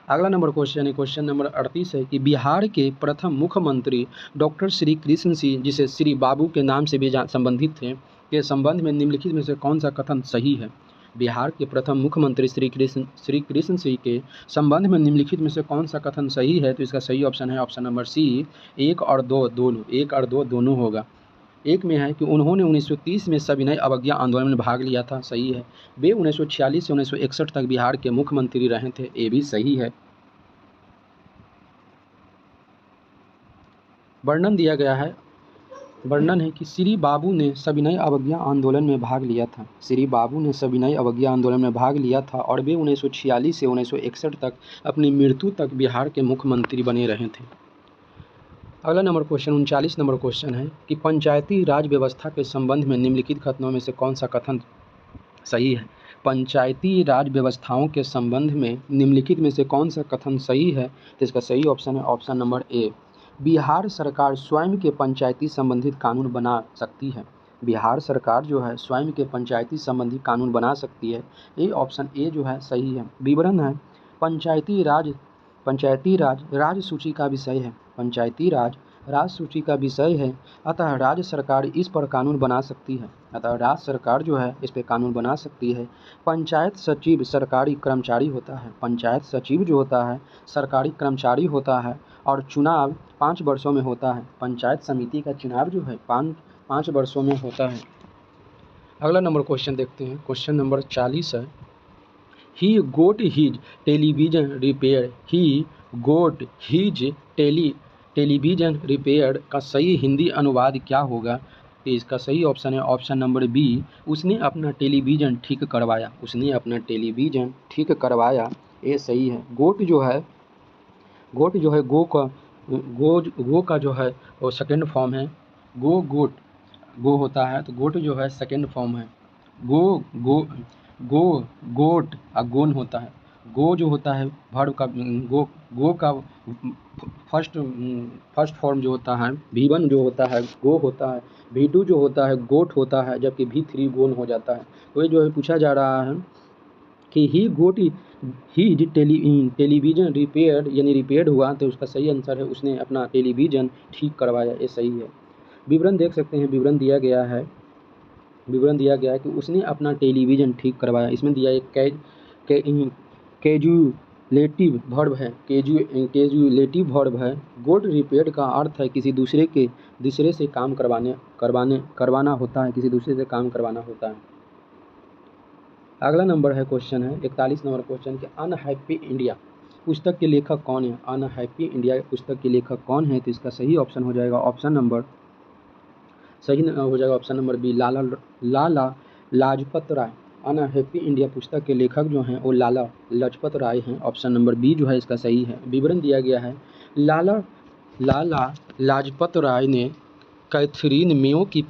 अगला नंबर क्वेश्चन है, क्वेश्चन नंबर 38 है कि बिहार के प्रथम मुख्यमंत्री डॉक्टर श्री कृष्ण सिंह, जिसे श्री बाबू के नाम से भी संबंधित थे, के संबंध में निम्नलिखित में से कौन सा कथन सही है? बिहार के प्रथम मुख्यमंत्री श्री कृष्ण सिंह के संबंध में निम्नलिखित में से कौन सा कथन सही है? तो इसका सही ऑप्शन है ऑप्शन नंबर सी, 1 और 2 दोनों होगा। एक में है कि उन्होंने 1930 में सविनय अवज्ञा आंदोलन में भाग लिया था, सही है। वे 1946 से 1961 तक बिहार के मुख्यमंत्री रहे थे, ये भी सही है। वर्णन है कि श्री बाबू ने सविनय अवज्ञा आंदोलन में भाग लिया था। श्री बाबू ने सविनय अवज्ञा आंदोलन में भाग लिया था और वे 1946 से 1961 तक अपनी मृत्यु तक बिहार के मुख्यमंत्री बने रहे थे। अगला नंबर क्वेश्चन 39 नंबर क्वेश्चन है कि पंचायती राज व्यवस्था के संबंध में निम्नलिखित कथनों में से कौन सा कथन सही है? पंचायती राज व्यवस्थाओं के संबंध में निम्नलिखित में से कौन सा कथन सही है? तो इसका सही ऑप्शन है ऑप्शन नंबर ए, बिहार सरकार स्वयं के पंचायती संबंधित कानून बना सकती है। बिहार सरकार जो है स्वयं के पंचायती संबंधी कानून बना सकती है, ये ऑप्शन ए जो है सही है। विवरण है पंचायती राज राज्य सूची का विषय है। पंचायती राज राज्य सूची का विषय है, अतः राज्य सरकार इस पर कानून बना सकती है। इस पर कानून बना सकती है। पंचायत सचिव सरकारी कर्मचारी होता है। पंचायत सचिव जो होता है सरकारी कर्मचारी होता है और चुनाव 5 वर्षों में होता है। पंचायत समिति का चुनाव जो है 5 वर्षों में होता है। अगला नंबर क्वेश्चन देखते हैं, क्वेश्चन नंबर 40 है, ही गोट हिज टेलीविजन रिपेयर्ड का सही हिंदी अनुवाद क्या होगा? तो इसका सही ऑप्शन है ऑप्शन नंबर बी, उसने अपना टेलीविज़न ठीक करवाया। उसने अपना टेलीविज़न ठीक करवाया, ये सही है। गोट जो है गो का जो है वो सेकेंड फॉर्म है। गो होता है तो गोट जो है सेकेंड फॉर्म है। गोट और गोन होता है। गो जो होता है वर्ब का गो का फर्स्ट फॉर्म जो होता है V1 जो होता है गो होता है, V2 जो होता है गोट होता है, जबकि V3 गोन हो जाता है। तो ये जो है पूछा जा रहा है कि ही टेलीविज़न रिपेयर्ड यानी रिपेयर्ड हुआ, तो उसका सही आंसर है उसने अपना टेलीविज़न ठीक करवाया, ये सही है। विवरण देख सकते हैं, विवरण दिया गया है कि उसने अपना टेलीविज़न ठीक करवाया। इसमें दिया है कैजुलेटिव वर्ब है, कैजुलेटिव वर्ब है। गोट रिपेयर्ड का अर्थ है किसी दूसरे से काम करवाना होता है, किसी दूसरे से काम करवाना होता है। अगला नंबर है क्वेश्चन है 41 नंबर क्वेश्चन कि अनहैप्पी इंडिया पुस्तक के लेखक कौन है? अनहैप्पी इंडिया पुस्तक के लेखक कौन है? तो इसका सही ऑप्शन हो जाएगा option number B, Lala Lajpat Rai. Unhappy India पुस्तक के लेखक जो हैं वो लाला लाजपत राय हैं। ऑप्शन नंबर बी जो है इसका सही है। विवरण दिया गया है, लाला लाजपत राय ने कैथरीन मेयो की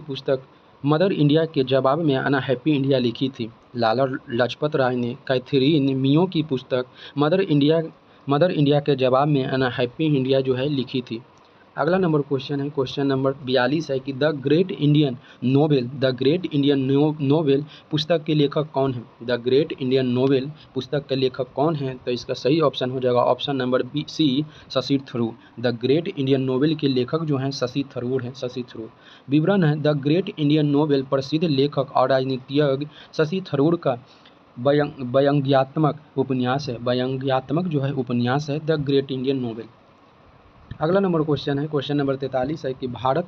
पुस्तक मदर इंडिया के जवाब में अनहैप्पी इंडिया लिखी थी। लाला लाजपत राय ने कैथरीन मेयो की पुस्तक मदर इंडिया के जवाब में अनहैप्पी इंडिया जो है लिखी थी। अगला नंबर क्वेश्चन है क्वेश्चन नंबर 42 है कि द ग्रेट इंडियन नोवेल पुस्तक के लेखक कौन है? द ग्रेट इंडियन नोवेल पुस्तक के लेखक कौन है? तो इसका सही ऑप्शन हो जाएगा option number B C, Shashi Tharoor. The great Indian novel के लेखक जो हैं शशि थरूर हैं, शशि थरूर। विवरण है, द ग्रेट इंडियन नोवेल प्रसिद्ध लेखक और राजनीतिज्ञ शशि थरूर का व्यंग्यात्मक उपन्यास है, उपन्यास है द ग्रेट इंडियन नोवेल। अगला नंबर क्वेश्चन है क्वेश्चन नंबर 43 है कि भारत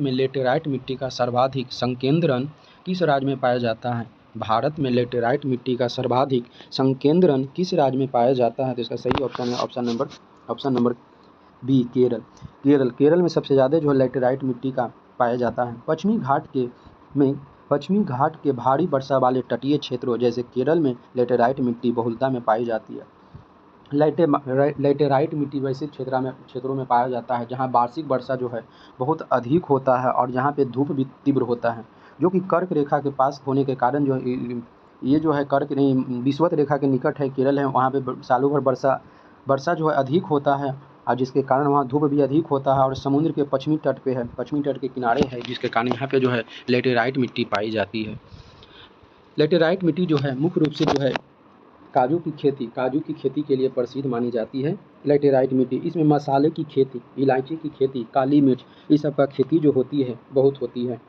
में लेटेराइट मिट्टी का सर्वाधिक संकेंद्रण किस राज्य में पाया जाता है? भारत में लेटेराइट मिट्टी का सर्वाधिक संकेंद्रण किस राज्य में पाया जाता है? तो इसका सही ऑप्शन है ऑप्शन नंबर बी, केरल में सबसे ज़्यादा जो है लेटेराइट मिट्टी का पाया जाता है। पश्चिमी घाट के भारी वर्षा वाले तटीय क्षेत्रों जैसे केरल में लेटेराइट मिट्टी बहुलता में पाई जाती है। लेटेराइट मिट्टी वैसे क्षेत्रों में पाया जाता है जहां वार्षिक वर्षा जो है बहुत अधिक होता है और जहां पे धूप भी तीव्र होता है, जो कि कर्क रेखा के पास होने के कारण जो ये जो है विषुवत रेखा के निकट है केरल है, वहाँ पे सालों भर वर्षा जो है अधिक होता है और जिसके कारण वहाँ धूप भी अधिक होता है और समुद्र के पश्चिमी तट के किनारे है, जिसके कारण यहाँ पे जो है लेटेराइट मिट्टी पाई जाती है। लेटेराइट मिट्टी जो है मुख्य रूप से जो है काजू की खेती के लिए प्रसिद्ध मानी जाती है। लेटेराइट मिट्टी, इसमें मसाले की खेती, इलायची की खेती, काली मिर्च, इस सब का खेती जो होती है बहुत होती है।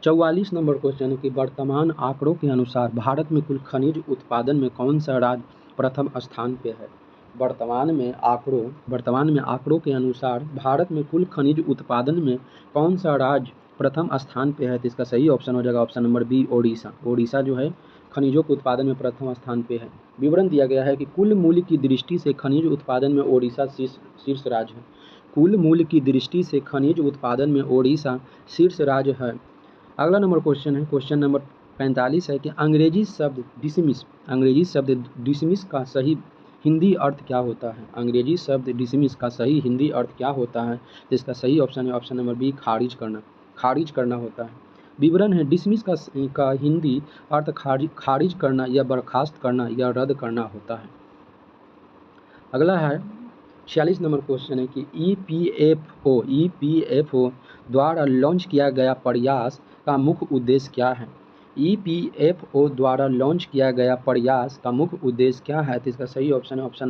44 नंबर क्वेश्चन है कि वर्तमान आंकड़ों के अनुसार भारत में कुल खनिज उत्पादन में कौन सा राज्य प्रथम स्थान पे है? वर्तमान में आंकड़ों के अनुसार भारत में कुल खनिज उत्पादन में कौन सा राज्य प्रथम स्थान पे है? तो इसका सही ऑप्शन हो जाएगा ऑप्शन नंबर बी, ओडिशा जो है खनिजों के उत्पादन में प्रथम स्थान पे है। विवरण दिया गया है कि कुल मूल्य की दृष्टि से खनिज उत्पादन में ओडिशा शीर्ष राज्य है। कुल मूल्य की दृष्टि से खनिज उत्पादन में ओडिशा शीर्ष राज्य है। अगला नंबर क्वेश्चन है क्वेश्चन नंबर 45 है कि अंग्रेजी शब्द डिसमिस का सही हिंदी अर्थ क्या होता है? अंग्रेजी शब्द डिसमिस का सही हिंदी अर्थ क्या होता है? तो इसका सही ऑप्शन है ऑप्शन नंबर बी, खारिज करना होता है। विवरण है, डिसमिस का हिंदी अर्थ खारिज करना या बर्खास्त करना या रद्द करना होता है। अगला है 46 नंबर क्वेश्चन है कि ईपीएफओ द्वारा लॉन्च किया गया प्रयास का मुख्य उद्देश्य क्या है? ईपीएफओ द्वारा लॉन्च किया गया प्रयास का मुख्य उद्देश्य क्या है? तो इसका सही ऑप्शन है ऑप्शन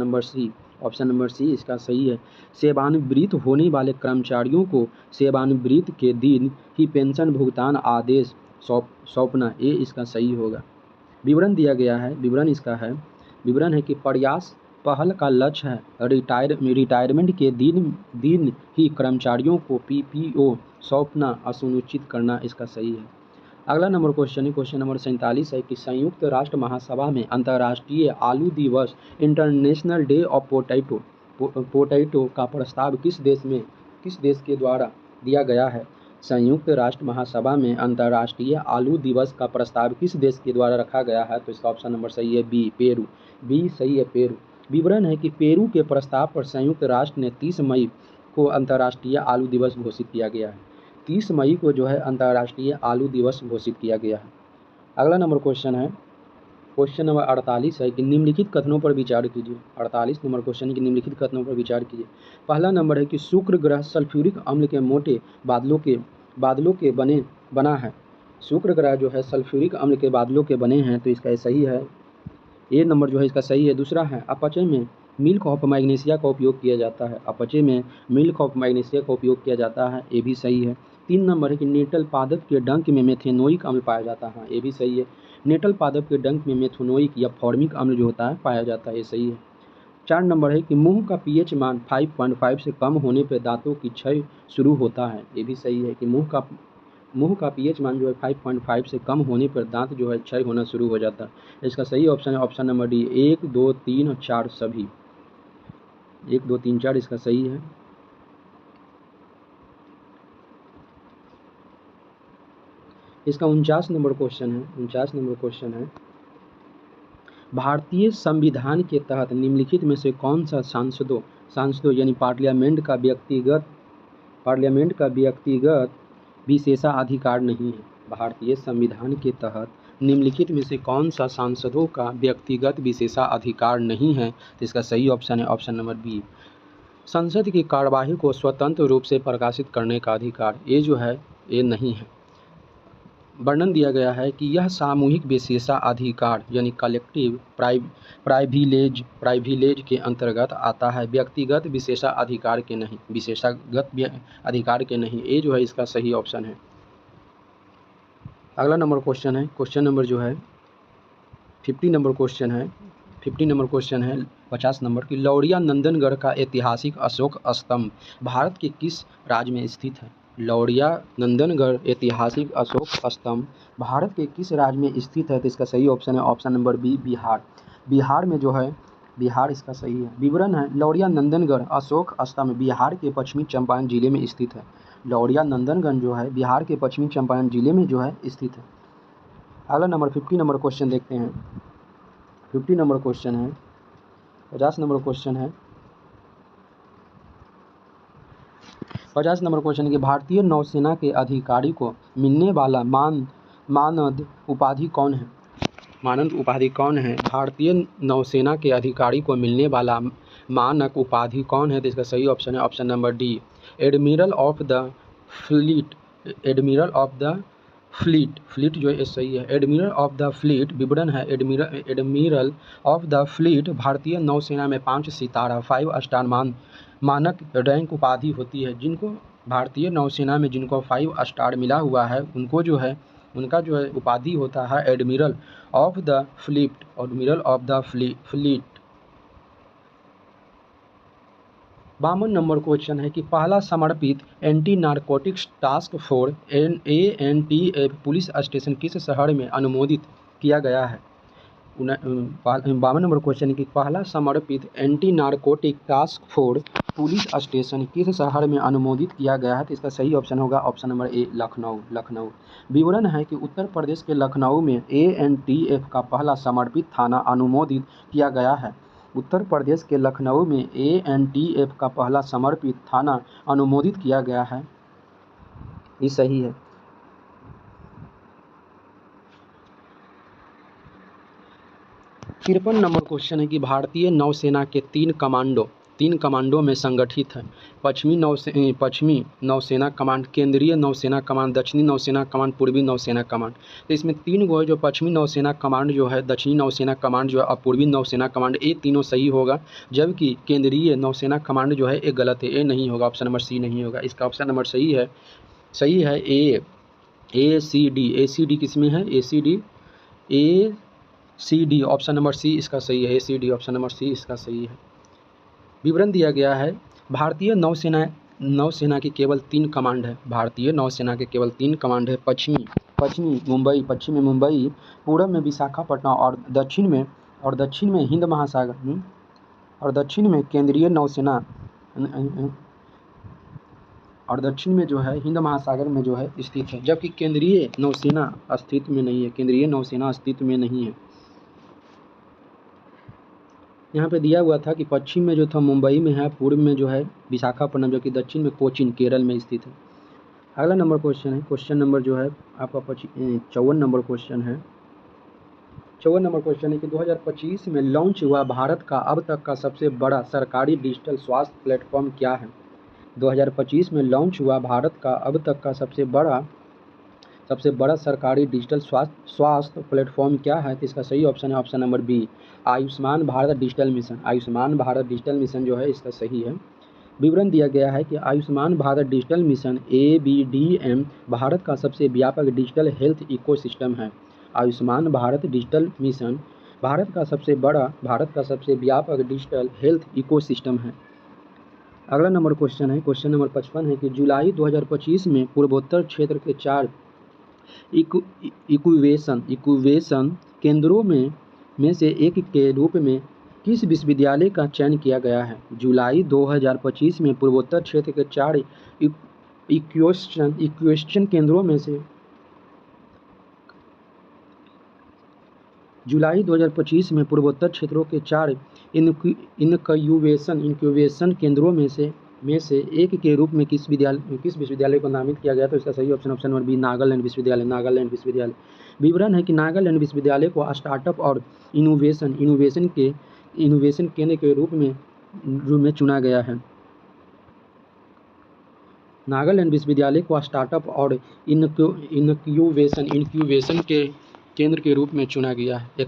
नंबर सी इसका सही है। सेवानिवृत्त होने वाले कर्मचारियों को सेवानिवृत्ति के दिन ही पेंशन भुगतान आदेश सौंपना, ये इसका सही होगा। विवरण दिया गया है, विवरण है कि प्रयास पहल का लक्ष्य है रिटायरमेंट के दिन ही कर्मचारियों को पीपीओ सौंपना सुनिश्चित करना, इसका सही है। अगला नंबर क्वेश्चन है क्वेश्चन नंबर 47 है कि संयुक्त राष्ट्र महासभा में अंतर्राष्ट्रीय आलू दिवस इंटरनेशनल डे ऑफ पोटैटो का प्रस्ताव किस देश के द्वारा दिया गया है? संयुक्त राष्ट्र महासभा में अंतर्राष्ट्रीय आलू दिवस का प्रस्ताव किस देश के द्वारा रखा गया है? तो इसका ऑप्शन नंबर सही है बी, पेरू। बी सही है, पेरू। विवरण है कि पेरू के प्रस्ताव पर संयुक्त राष्ट्र ने 30 मई को अंतर्राष्ट्रीय आलू दिवस घोषित किया गया है। 30 मई को जो है अंतर्राष्ट्रीय आलू दिवस घोषित किया गया है। अगला नंबर क्वेश्चन है क्वेश्चन नंबर 48 है कि निम्नलिखित कथनों पर विचार कीजिए। 48 नंबर क्वेश्चन है कि निम्नलिखित कथनों पर विचार कीजिए। पहला नंबर है कि शुक्र ग्रह सल्फ्यूरिक अम्ल के मोटे बादलों के बना है। शुक्र ग्रह जो है सल्फ्यूरिक अम्ल के बादलों के बने हैं, तो इसका सही है, ये नंबर जो है इसका सही है। दूसरा है अपचय में मिल्क ऑफ मैग्नीशिया का उपयोग किया जाता है। अपचय में मिल्क ऑफ मैग्नीशिया का उपयोग किया जाता है, ये भी सही है। 3 नंबर है कि नेटल पादप के डंक में मेथेनोइक अम्ल पाया जाता है, ये भी सही है। नेटल पादप के डंक में मेथेनोइक या फॉर्मिक अम्ल जो होता है पाया जाता है, ये सही है। 4 नंबर है कि मुंह का पीएच मान 5.5 से कम होने पर दांतों की क्षय शुरू होता है, ये भी सही है कि मुंह का पीएच मान जो है 5.5 से कम होने पर दांत जो है क्षय होना शुरू हो जाता है। इसका सही ऑप्शन है ऑप्शन नंबर डी, 1, 2, 3 और 4 सभी। 1, 2, 3, 4 इसका सही है। इसका 49 नंबर क्वेश्चन है भारतीय संविधान के तहत निम्नलिखित में से कौन सा सांसदों यानी पार्लियामेंट का व्यक्तिगत विशेषाधिकार नहीं है। भारतीय संविधान के तहत निम्नलिखित में से कौन सा सांसदों का व्यक्तिगत विशेषाधिकार नहीं है, तो इसका सही ऑप्शन है ऑप्शन नंबर बी, संसद की कार्यवाही को स्वतंत्र रूप से प्रकाशित करने का अधिकार, ये जो है ये नहीं है। वर्णन दिया गया है कि यह सामूहिक विशेषाधिकार यानी कलेक्टिव प्राइविलेज के अंतर्गत आता है, व्यक्तिगत विशेषाधिकार के नहीं, ये जो है इसका सही ऑप्शन है। अगला नंबर क्वेश्चन है, क्वेश्चन नंबर जो है 50 नंबर क्वेश्चन है 50 नंबर की लौरिया नंदनगढ़ का ऐतिहासिक अशोक स्तंभ भारत के किस राज्य में स्थित है। लौरिया नंदनगढ़ ऐतिहासिक अशोक स्तंभ भारत के किस राज्य में स्थित है, तो इसका सही ऑप्शन है ऑप्शन नंबर बी, बिहार में जो है, बिहार इसका सही है। विवरण है, लौरिया नंदनगढ़ अशोक स्तंभ बिहार के पश्चिमी चंपारण जिले में स्थित है। लौरिया नंदनगढ़ जो है बिहार के पश्चिमी चंपारण जिले में जो है स्थित है। अगला नंबर 50 नंबर क्वेश्चन देखते हैं। 50 नंबर क्वेश्चन है 50 नंबर क्वेश्चन है 50 नंबर क्वेश्चन है कि भारतीय नौसेना के अधिकारी को मिलने वाला मानद उपाधि कौन है। मानद उपाधि कौन है, भारतीय नौसेना के अधिकारी को मिलने वाला मानक उपाधि कौन है, तो इसका सही ऑप्शन है option number D, admiral of the fleet जो है सही है, एडमिरल ऑफ द फ्लीट। विवरण है, एडमिरल ऑफ द फ्लीट भारतीय नौसेना में 5 सितारा 5 स्टार मानक रैंक उपाधि होती है। जिनको भारतीय नौसेना में जिनको 5 स्टार मिला हुआ है उनको जो है उनका जो है उपाधि होता है admiral of the fleet. 52 number question है कि पहला समर्पित anti narcotics task force ANTF police station किस शहर में अनुमोदित किया गया है। 52 नंबर क्वेश्चन है कि पहला समर्पित anti narcotic task force police station किस शहर में अनुमोदित किया गया है, तो इसका सही ऑप्शन होगा ऑप्शन नंबर ए, लखनऊ। विवरण है कि उत्तर प्रदेश के लखनऊ में ANTF का पहला समर्पित थाना अनुमोदित किया गया है। उत्तर प्रदेश के लखनऊ में ANTF का पहला समर्पित थाना अनुमोदित किया गया है, ये सही है। 53 नंबर क्वेश्चन है कि भारतीय नौसेना के 3 कमांडों में संगठित है। पश्चिमी नौसेना कमांड, केंद्रीय नौसेना कमांड, दक्षिणी नौसेना कमांड, पूर्वी नौसेना कमांड। तो इसमें 3 गो है जो पश्चिमी नौसेना कमांड जो है, दक्षिणी नौसेना कमांड जो है और पूर्वी नौसेना कमांड, ये तीनों सही होगा। जबकि केंद्रीय नौसेना कमांड जो है ये गलत है, ये नहीं होगा, ऑप्शन नंबर सी नहीं होगा। इसका ऑप्शन नंबर सही है ACD किसमें है, ACD ऑप्शन नंबर सी इसका सही है, ACD ऑप्शन नंबर सी इसका सही है। विवरण दिया गया है, भारतीय नौसेना की केवल 3 कमांड है। भारतीय नौसेना के केवल 3 कमांड है, पश्चिम में मुंबई, पूर्व में विशाखापट्टनम और दक्षिण में हिंद महासागर और दक्षिण में केंद्रीय नौसेना और दक्षिण में जो है हिंद महासागर में जो है स्थित है। जबकि केंद्रीय नौसेना अस्तित्व में नहीं है। यहाँ पे दिया हुआ था कि पश्चिम में जो था मुंबई में है, पूर्व में जो है विशाखापट्टनम, जो कि दक्षिण में कोचीन केरल में स्थित है। अगला नंबर क्वेश्चन है, क्वेश्चन नंबर जो है आपका 54 नंबर क्वेश्चन है। 54 नंबर क्वेश्चन है कि 2025 में लॉन्च हुआ भारत का अब तक का सबसे बड़ा सरकारी डिजिटल स्वास्थ्य प्लेटफॉर्म क्या है। 2025 में लॉन्च हुआ भारत का अब तक का सबसे बड़ा सरकारी डिजिटल स्वास्थ्य प्लेटफॉर्म क्या है, तो इसका सही ऑप्शन है option number B, Ayushman Bharat digital mission. Ayushman Bharat digital mission जो है इसका सही है। विवरण दिया गया है कि Ayushman Bharat digital mission ABDM Bharat का सबसे व्यापक डिजिटल हेल्थ इकोसिस्टम है। आयुष्मान भारत डिजिटल मिशन भारत का सबसे व्यापक डिजिटल हेल्थ इकोसिस्टम है। अगला नंबर क्वेश्चन है, क्वेश्चन नंबर 55 है कि जुलाई 2025 में पूर्वोत्तर क्षेत्र के 4 इक्यूवेशन केंद्रों में से एक के रूप में किस विश्वविद्यालय का चयन किया गया है? जुलाई 2025 में पूर्वोत्तर क्षेत्र के 4 इक्यूवेशन केंद्रों में से जुलाई 2025 में पूर्वोत्तर क्षेत्रों के 4 इनक्यूबेशन केंद्रों में से एक के रूप में किस विश्वविद्यालय को नामित किया गया? तो इसका सही ऑप्शन नंबर बी नागालैंड विश्वविद्यालय। विवरण है कि नागालैंड विश्वविद्यालय को स्टार्टअप और इनोवेशन केंद्र के रूप में चुना गया है। नागालैंड विश्वविद्यालय को स्टार्टअप और इनक्यूबेशन के केंद्र के रूप में चुना गया है।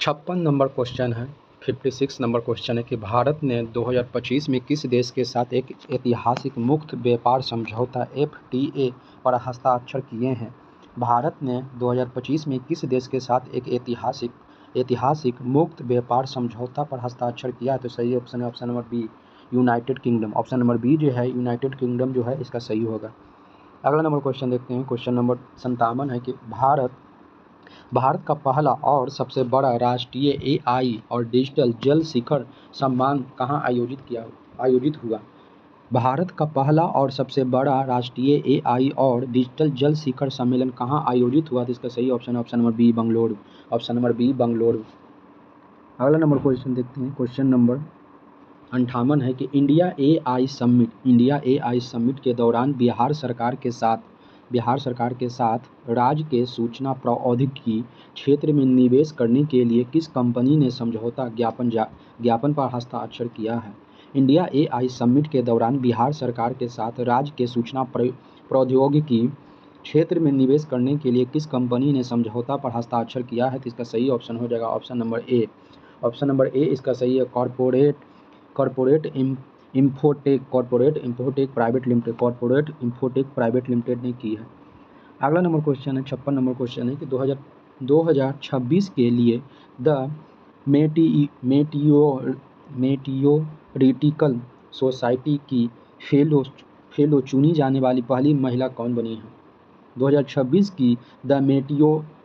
56 नंबर क्वेश्चन है, 56 नंबर क्वेश्चन है कि भारत ने 2025 में किस देश के साथ एक ऐतिहासिक मुक्त व्यापार समझौता FTA पर हस्ताक्षर किए हैं? भारत ने 2025 में किस देश के साथ एक ऐतिहासिक मुक्त व्यापार समझौता पर हस्ताक्षर किया है? तो सही ऑप्शन है option number B United Kingdom. Option number B जो है यूनाइटेड किंगडम जो है इसका सही होगा। अगला नंबर क्वेश्चन देखते हैं, क्वेश्चन नंबर 57 है कि भारत का पहला और सबसे बड़ा राष्ट्रीय AI और डिजिटल जल शिखर सम्मेलन कहाँ आयोजित हुआ? भारत का पहला और सबसे बड़ा राष्ट्रीय AI और डिजिटल जल शिखर सम्मेलन कहाँ आयोजित हुआ? तो इसका सही ऑप्शन है option number B Bengaluru. Option number B Bengaluru. अगला नंबर क्वेश्चन देखते हैं, क्वेश्चन नंबर 58 है कि इंडिया AI समिट के दौरान बिहार सरकार के साथ राज्य के सूचना प्रौद्योगिकी क्षेत्र में निवेश करने के लिए किस कंपनी ने समझौता ज्ञापन पर हस्ताक्षर किया है? इंडिया AI समिट के दौरान बिहार सरकार के साथ राज्य के सूचना प्रौद्योगिकी क्षेत्र में निवेश करने के लिए किस कंपनी ने समझौता पर हस्ताक्षर किया है? तो इसका सही ऑप्शन हो जाएगा ऑप्शन नंबर ए। ऑप्शन नंबर ए इसका सही है कॉर्पोरेट इंफोटेक प्राइवेट लिमिटेड ने की है। अगला नंबर क्वेश्चन है 56 नंबर क्वेश्चन है कि 2026 के लिए द मेटियोरिटिकल सोसाइटी की फेलो चुनी जाने वाली पहली महिला कौन बनी है? 2026 की द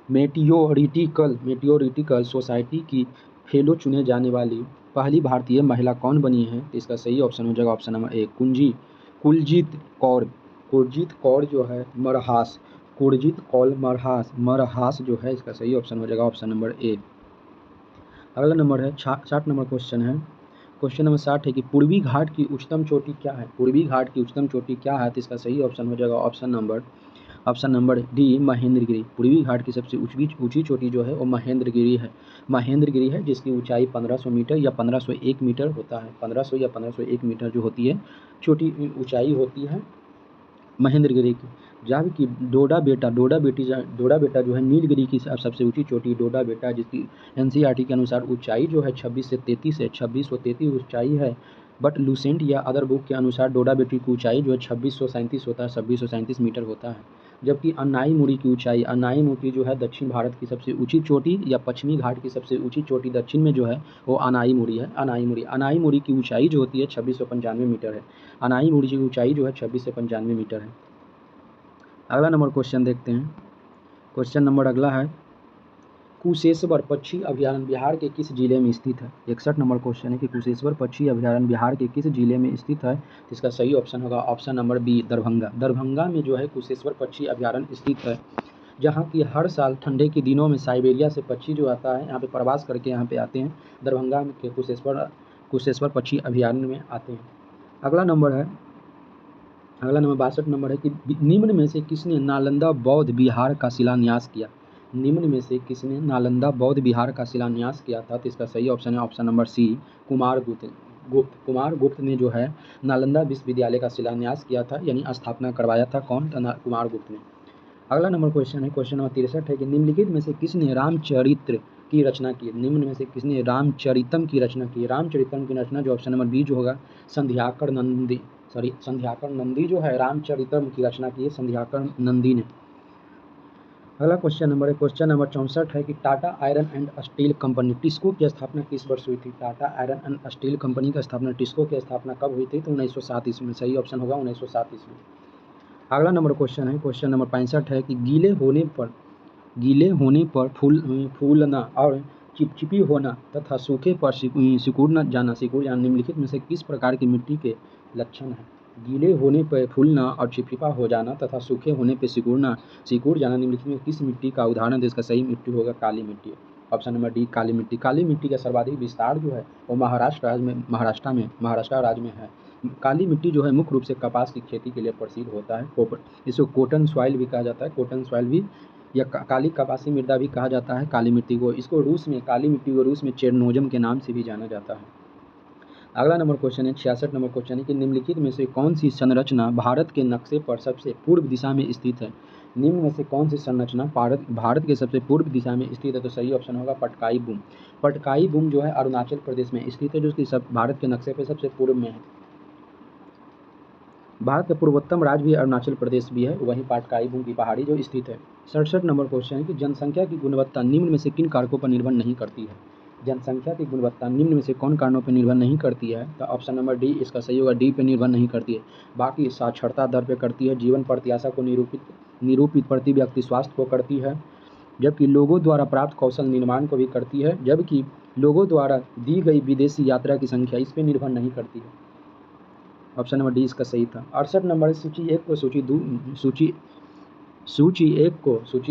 मेटियोरिटिकल सोसाइटी की फेलो चुने जाने वाली पहली भारतीय महिला कौन बनी है? तो इसका सही ऑप्शन हो जाएगा ऑप्शन नंबर ए कुलजीत कौर जो है मरहास जो है इसका सही ऑप्शन हो जाएगा ऑप्शन नंबर ए। अगला नंबर है 60 नंबर क्वेश्चन है, क्वेश्चन नंबर 60 है कि पूर्वी घाट की उच्चतम चोटी क्या है? तो इसका सही ऑप्शन हो जाएगा ऑप्शन नंबर डी महेंद्रगिरी। पूर्वी घाट की सबसे ऊंची चोटी जो है वो महेंद्रगिरी है जिसकी ऊंचाई 1500 मीटर या 1501 मीटर होता है। 1500 या 1501 मीटर जो होती है छोटी ऊंचाई होती है महेंद्रगिरी की। जबकि डोडा बेटा जो है नीलगिरी की सबसे ऊंची चोटी डोडा बेटा जिसकी NCERT के अनुसार ऊंचाई जो है 2633 ऊंचाई है। बट लूसेंट या अदर बुक के अनुसार डोडा बेटी की ऊंचाई जो है 2637 होता है, 2637 मीटर होता है। जबकि अनाई मुड़ी जो है दक्षिण भारत की सबसे ऊंची चोटी या पश्चिमी घाट की सबसे ऊंची चोटी दक्षिण में जो है वो अनाई मुड़ी है। अनाई मुड़ी की ऊंचाई जो होती है 2695 मीटर है। अनाई मुड़ी की ऊंचाई जो है 2695 मीटर है। अगला नंबर क्वेश्चन देखते हैं, क्वेश्चन नंबर अगला है कुशेश्वर पक्षी अभयारण्य बिहार के किस जिले में स्थित है? 61 नंबर क्वेश्चन है कि कुशेश्वर पक्षी अभयारण्य बिहार के किस जिले में स्थित है? तो इसका सही ऑप्शन होगा ऑप्शन नंबर बी दरभंगा में जो है कुशेश्वर पक्षी अभयारण्य स्थित है, जहाँ की हर साल ठंडे के दिनों में साइबेरिया से पक्षी जो आता है यहाँ पे प्रवास करके यहाँ पे आते हैं, दरभंगा के कुशेश्वर पक्षी अभयारण्य में आते हैं। अगला नंबर 62 नंबर है कि निम्न में से किसने नालंदा बौद्ध विहार का शिलान्यास किया? निम्न में से किसने नालंदा बौद्ध विहार का शिलान्यास किया था? तो इसका सही ऑप्शन है ऑप्शन नंबर सी कुमार गुप्त ने जो है नालंदा विश्वविद्यालय का शिलान्यास किया था, यानी स्थापना करवाया था। कौन? कुमार गुप्त ने। अगला नंबर क्वेश्चन है, क्वेश्चन नंबर 63 है कि निम्नलिखित में से किसने रामचरित्र की रचना की? निम्न में से किसने रामचरितम की रचना की? रामचरितम की रचना जो ऑप्शन नंबर बी जो होगा संध्याकर नंदी जो है रामचरितम की रचना की है संध्याकर नंदी ने। अगला क्वेश्चन नंबर है क्वेश्चन नंबर 64 है कि Tata iron and steel company TISCO की स्थापना किस वर्ष हुई थी? Tata iron and steel company की स्थापना टिस्को की स्थापना कब हुई थी? तो 1907 ईस्वी में। सही ऑप्शन होगा 1907 ईस्वी। अगला नंबर क्वेश्चन है क्वेश्चन नंबर 65 है कि गीले होने पर फूलना और चिपचिपी होना तथा सूखे पर सिकुड़ जाना निम्नलिखित में से किस प्रकार की मिट्टी के लक्षण है? गीले होने पर फूलना और चिपचिपा हो जाना तथा सूखे होने पर सिकुड़ जाना निम्नलिखित में किस मिट्टी का उदाहरण है? इसका सही मिट्टी होगा काली मिट्टी। ऑप्शन नंबर डी काली मिट्टी। काली मिट्टी का सर्वाधिक विस्तार जो है वो महाराष्ट्र राज्य में है। काली मिट्टी जो है मुख्य रूप से कपास की खेती के लिए प्रसिद्ध होता है। इसको कॉटन सॉइल भी कहा जाता है, कॉटन सॉइल भी या काली कपासी मृदा भी कहा जाता है काली मिट्टी को। काली मिट्टी को रूस में चेरनोजम के नाम से भी जाना जाता है। अगला नंबर क्वेश्चन है 66 नंबर क्वेश्चन है कि निम्नलिखित में से कौन सी संरचना भारत के नक्शे पर सबसे पूर्व दिशा में स्थित है? निम्न में से कौन सी संरचना भारत के सबसे पूर्व दिशा में स्थित है? तो सही ऑप्शन होगा पटकाई बूम। पटकाई बूम जो है अरुणाचल प्रदेश में स्थित है, जो कि भारत के नक्शे पर सबसे पूर्व में है। भारत का पूर्वोत्तम राज्य भी अरुणाचल प्रदेश भी है, वहीं पाटकाई बूम की पहाड़ी जो स्थित है। 67 नंबर क्वेश्चन है कि जनसंख्या की गुणवत्ता निम्न में से किन कारकों पर निर्भर नहीं करती है? जनसंख्या की गुणवत्ता निम्न में से कौन कारणों पर निर्भर नहीं करती है? तो ऑप्शन नंबर डी इसका सही होगा, डी पे निर्भर नहीं करती है। बाकी साक्षरता दर पे करती है, जीवन प्रत्याशा को निरूपित प्रति व्यक्ति स्वास्थ्य को करती है, जबकि लोगों द्वारा प्राप्त कौशल निर्माण को भी करती है, जबकि लोगों द्वारा दी गई विदेशी यात्रा की संख्या इस पर निर्भर नहीं करती है। ऑप्शन नंबर डी इसका सही था। 68 नंबर सूची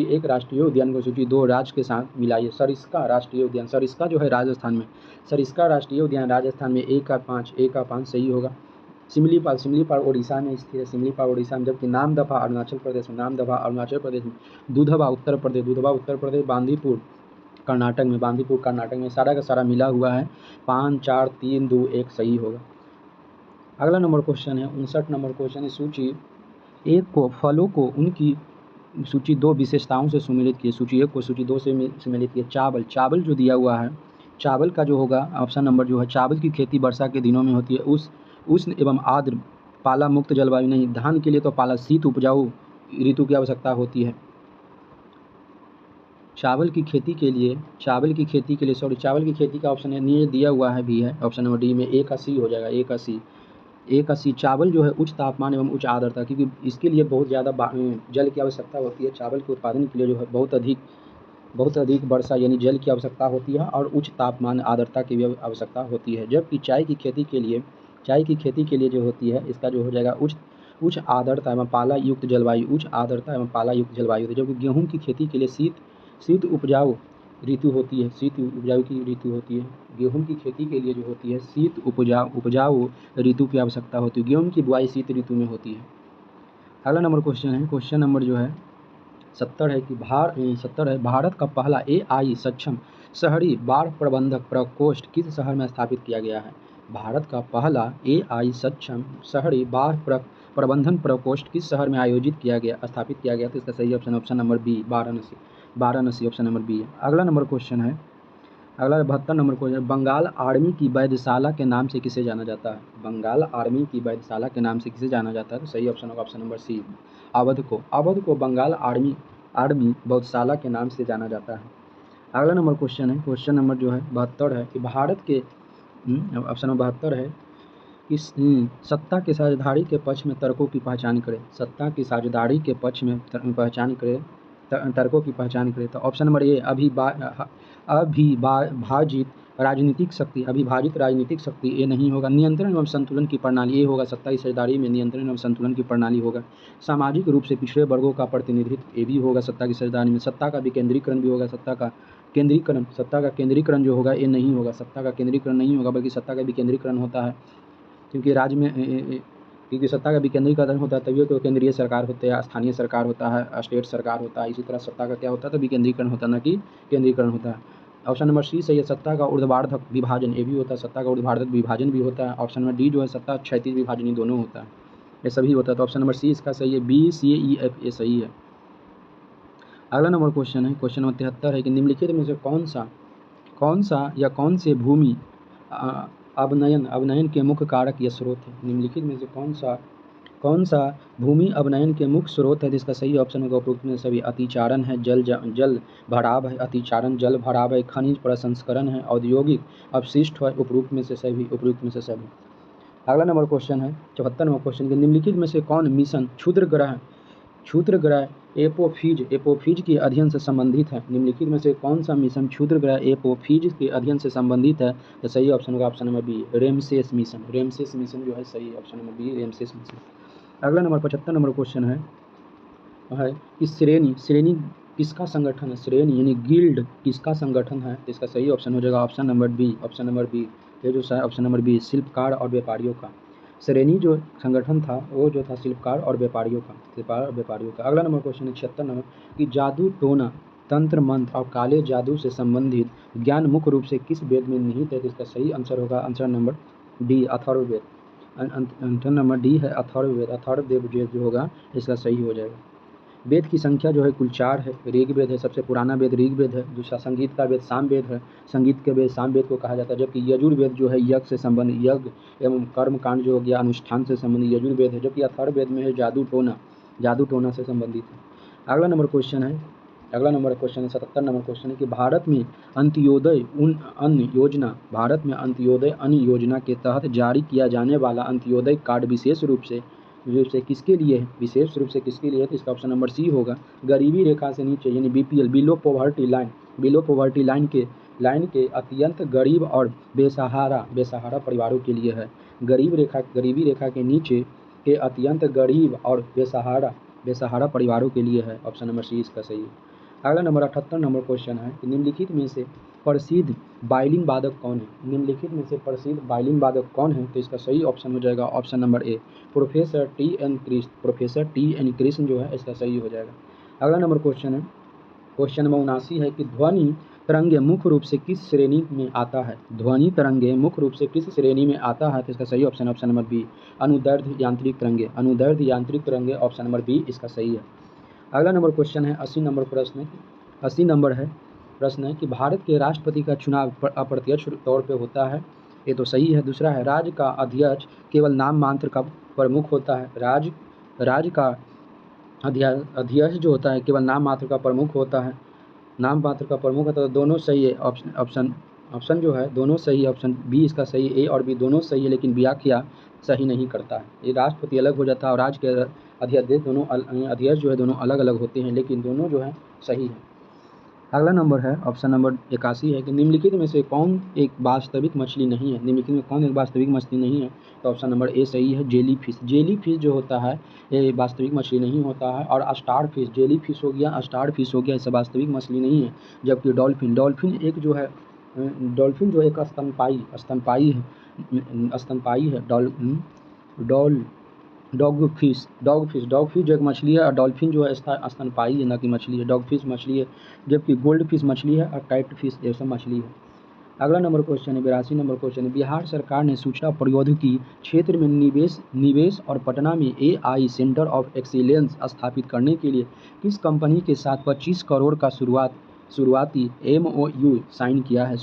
एक राष्ट्रीय उद्यान को सूची 2 राज्य के साथ मिलाइए। सरिस्का राष्ट्रीय उद्यान, सरिस्का जो है राजस्थान में, सरिस्का राष्ट्रीय उद्यान राजस्थान में ए का 5 सही होगा। सिमलीपाल ओडिशा में स्थित है, सिमलीपाल ओडिशा में, जबकि नामदफा अरुणाचल प्रदेश में, दुधवा उत्तर प्रदेश, बांदीपुर कर्नाटक में, सारा का सारा मिला हुआ है। 5 4 3 2 1 सही होगा। अगला नंबर क्वेश्चन है 59 नंबर क्वेश्चन है सूची 1 को फलों को उनकी सूची 2 विशेषताओं से सम्मिलित किए। सूची 1 को सूची 2 से सम्मिलित किए। चावल जो दिया हुआ है, चावल का जो होगा ऑप्शन नंबर जो है, चावल की खेती वर्षा के दिनों में होती है। उष्ण एवं आर्द्र पाला मुक्त जलवायु नहीं। धान के लिए तो पाला शीत उपजाऊ ऋतु की आवश्यकता होती है। चावल की खेती के लिए चावल की खेती का ऑप्शन है दिया हुआ है भी है, ऑप्शन नंबर डी में ए का सी हो जाएगा। ए का सी चावल जो है उच्च तापमान एवं उच्च आर्द्रता, क्योंकि इसके लिए बहुत ज़्यादा जल की आवश्यकता होती है। चावल के उत्पादन के लिए जो है बहुत अधिक वर्षा यानी जल की आवश्यकता होती है और उच्च तापमान आर्द्रता की भी आवश्यकता होती है। जबकि चाय की खेती के लिए जो होती है इसका जो हो जाएगा उच्च आर्द्रता एवं पाला युक्त जलवायु, जबकि गेहूँ की खेती के लिए शीत उपजाऊ ऋतु होती है, गेहूं की खेती के लिए जो होती है शीत उपजाऊ ऋतु की आवश्यकता होती है। गेहूं की बुआई शीत ऋतु में होती है। अगला नंबर क्वेश्चन है क्वेश्चन नंबर जो है 70 है कि भारत का पहला AI सक्षम शहरी बाढ़ प्रबंधक प्रकोष्ठ किस शहर में स्थापित किया गया है? भारत का पहला AI सक्षम शहरी बाढ़ प्रबंधन प्रकोष्ठ किस शहर में स्थापित किया गया? तो इसका सही option number B Varanasi option number B है। अगला 72 नंबर क्वेश्चन, बंगाल आर्मी की वैधशाला के नाम से किसे जाना जाता है? बंगाल आर्मी की वैधशाला के नाम से किसे जाना जाता है? तो सही ऑप्शन होगा ऑप्शन नंबर सी अवध को बंगाल आर्मी वैधशाला के नाम से जाना जाता है। अगला नंबर क्वेश्चन है क्वेश्चन नंबर जो है 72 है कि भारत के ऑप्शन नंबर 72 है कि सत्ता के साझेदारी के पक्ष में तर्कों की पहचान करें। सत्ता की साझेदारी के पक्ष में तर्कों की पहचान करें। तो ऑप्शन नंबर ए अविभाजित राजनीतिक शक्ति ए नहीं होगा। नियंत्रण एवं संतुलन की प्रणाली ए होगा। सत्ता की साझेदारी में नियंत्रण एवं संतुलन की प्रणाली होगा। सामाजिक रूप से पिछड़े वर्गों का प्रतिनिधित्व ए भी होगा सत्ता की साझेदारी में। सत्ता का विकेंद्रीकरण भी होगा। सत्ता का केंद्रीकरण जो होगा ये नहीं होगा। सत्ता का केंद्रीकरण नहीं होगा बल्कि सत्ता का विकेंद्रीकरण होता है, क्योंकि राज्य में सत्ता का विकेंद्रीकरण होता है तभी तो केंद्रीय सरकार होते हैं, स्थानीय सरकार होता है, स्टेट सरकार होता है। इसी तरह सत्ता का क्या होता है तो विकेंद्रीकरण होता है, न कि केंद्रीकरण होता है। ऑप्शन नंबर सी सही है। सत्ता का ऊर्ध्वाधर विभाजन ये भी होता है, सत्ता का ऊर्ध्वाधर विभाजन भी होता है। ऑप्शन नंबर डी जो है सत्ता क्षैतिज विभाजन ये दोनों होता है, ये सभी होता है। तो ऑप्शन नंबर सी इसका सही है। BCEF सही है। अगला नंबर क्वेश्चन है क्वेश्चन नंबर 73 है कि निम्नलिखित में से कौन सा कौन सा या कौन से भूमि अवनयन के मुख्य कारक या स्रोत है? निम्नलिखित में से कौन सा भूमि अवनयन के मुख्य स्रोत है? जिसका सही ऑप्शन होगा उपरोक्त में सभी। अतिचारण है, जल भराव है, अतिचारण जल भराव है, खनिज प्रसंस्करण है, औद्योगिक अपशिष्ट है, उपरोक्त में से सभी। अगला नंबर क्वेश्चन है 74 नंबर क्वेश्चन के निम्नलिखित में से कौन मिशन क्षुद्र ग्रह एपोफीज के अध्ययन से संबंधित है? निम्नलिखित में से कौन सा मिशन क्षुद्र ग्रह एपोफीज के अध्ययन से संबंधित है? तो सही ऑप्शन होगा ऑप्शन नंबर बी, रेमसेस मिशन जो है सही ऑप्शन नंबर बी, रेमसेस मिशन। अगला नंबर 75 नंबर क्वेश्चन है कि श्रेणी किसका संगठन है? श्रेणी यानी गिल्ड किसका संगठन है? इसका सही ऑप्शन हो जाएगा ऑप्शन नंबर बी। ये जो है ऑप्शन नंबर बी, शिल्पकार और व्यापारियों का। श्रेणी जो संगठन था वो जो था शिल्पकार और व्यापारियों का। अगला नंबर क्वेश्चन है 76 नंबर कि जादू टोना तंत्र मंत्र और काले जादू से संबंधित ज्ञान मुख्य रूप से किस वेद में निहित है? इसका सही आंसर होगा answer number D, Atharvaveda. Answer number D है अथर्ववेद जो होगा इसका सही हो जाएगा। वेद की संख्या जो है कुल 4 है। ऋग्वेद है, सबसे पुराना वेद ऋग्वेद है। दूसरा संगीत का वेद सामवेद है, संगीत के वेद सामवेद को कहा जाता है। जबकि यजुर्वेद जो है यज्ञ से संबंधित, यज्ञ एवं कर्म कांड जो हो गया अनुष्ठान से संबंधित यजुर्वेद है। जबकि अथर्ववेद में है जादू टोना से संबंधित है। अगला नंबर क्वेश्चन है 77 नंबर क्वेश्चन है कि भारत में अंत्योदय अन्न योजना के तहत जारी किया जाने वाला अंत्योदय कार्ड विशेष रूप से किसके लिए है? तो इसका ऑप्शन नंबर सी होगा, गरीबी रेखा से नीचे यानी बीपीएल, बिलो पॉवर्टी लाइन के अत्यंत गरीब और बेसहारा परिवारों के लिए है। गरीबी रेखा के नीचे के अत्यंत गरीब और बेसहारा परिवारों के लिए है। ऑप्शन नंबर सी इसका सही है। अगला नंबर 78 नंबर क्वेश्चन है कि निम्नलिखित में से प्रसिद्ध वायलिन वादक कौन है? तो इसका सही ऑप्शन हो जाएगा option number A, professor T N Krishna जो है इसका सही हो जाएगा। अगला नंबर क्वेश्चन नंबर 79 है कि ध्वनि तरंगे मुख्य रूप से किस श्रेणी में आता है? तो इसका सही ऑप्शन नंबर बी, अनुदैर्ध्य यांत्रिक तरंगे ऑप्शन नंबर बी इसका सही है। अगला नंबर क्वेश्चन है 80 नंबर प्रश्न है कि भारत के राष्ट्रपति का चुनाव अप्रत्यक्ष तौर पे होता है। ये तो सही है। दूसरा है राज्य का अध्यक्ष केवल नाम मात्र का प्रमुख होता है। राज्य का अध्यक्ष जो होता है केवल नाम मात्र का प्रमुख होता है। तो दोनों सही है। ऑप्शन जो है दोनों सही है। ऑप्शन बी इसका सही, ए और बी दोनों सही है, लेकिन व्याख्या सही नहीं करता है। ये राष्ट्रपति अलग हो जाता है और राज्य के अध्यक्ष जो है दोनों अलग अलग होते हैं, लेकिन दोनों जो है सही है। अगला नंबर है ऑप्शन नंबर 81 है कि निम्नलिखित में से कौन एक वास्तविक मछली नहीं है? तो ऑप्शन नंबर ए सही है, जेली फिश जो होता है ये वास्तविक मछली नहीं होता है। और स्टार फिश हो गया इससे वास्तविक मछली नहीं है। जबकि डॉल्फिन एक स्तनपायी है। डॉगफिश जो एक मछली है और डॉल्फिन जो है स्तनपायी है, न कि मछली है। डॉगफिश मछली है, जबकि गोल्डफिश मछली है और कैटफिश ये सब मछली है। अगला नंबर क्वेश्चन है 82 नंबर क्वेश्चन है, बिहार सरकार ने सूचना प्रौद्योगिकी क्षेत्र में निवेश और पटना में AI सेंटर ऑफ एक्सीलेंस स्थापित करने के लिए किस कंपनी के साथ 25 करोड़ का शुरुआती MOU साइन किया है?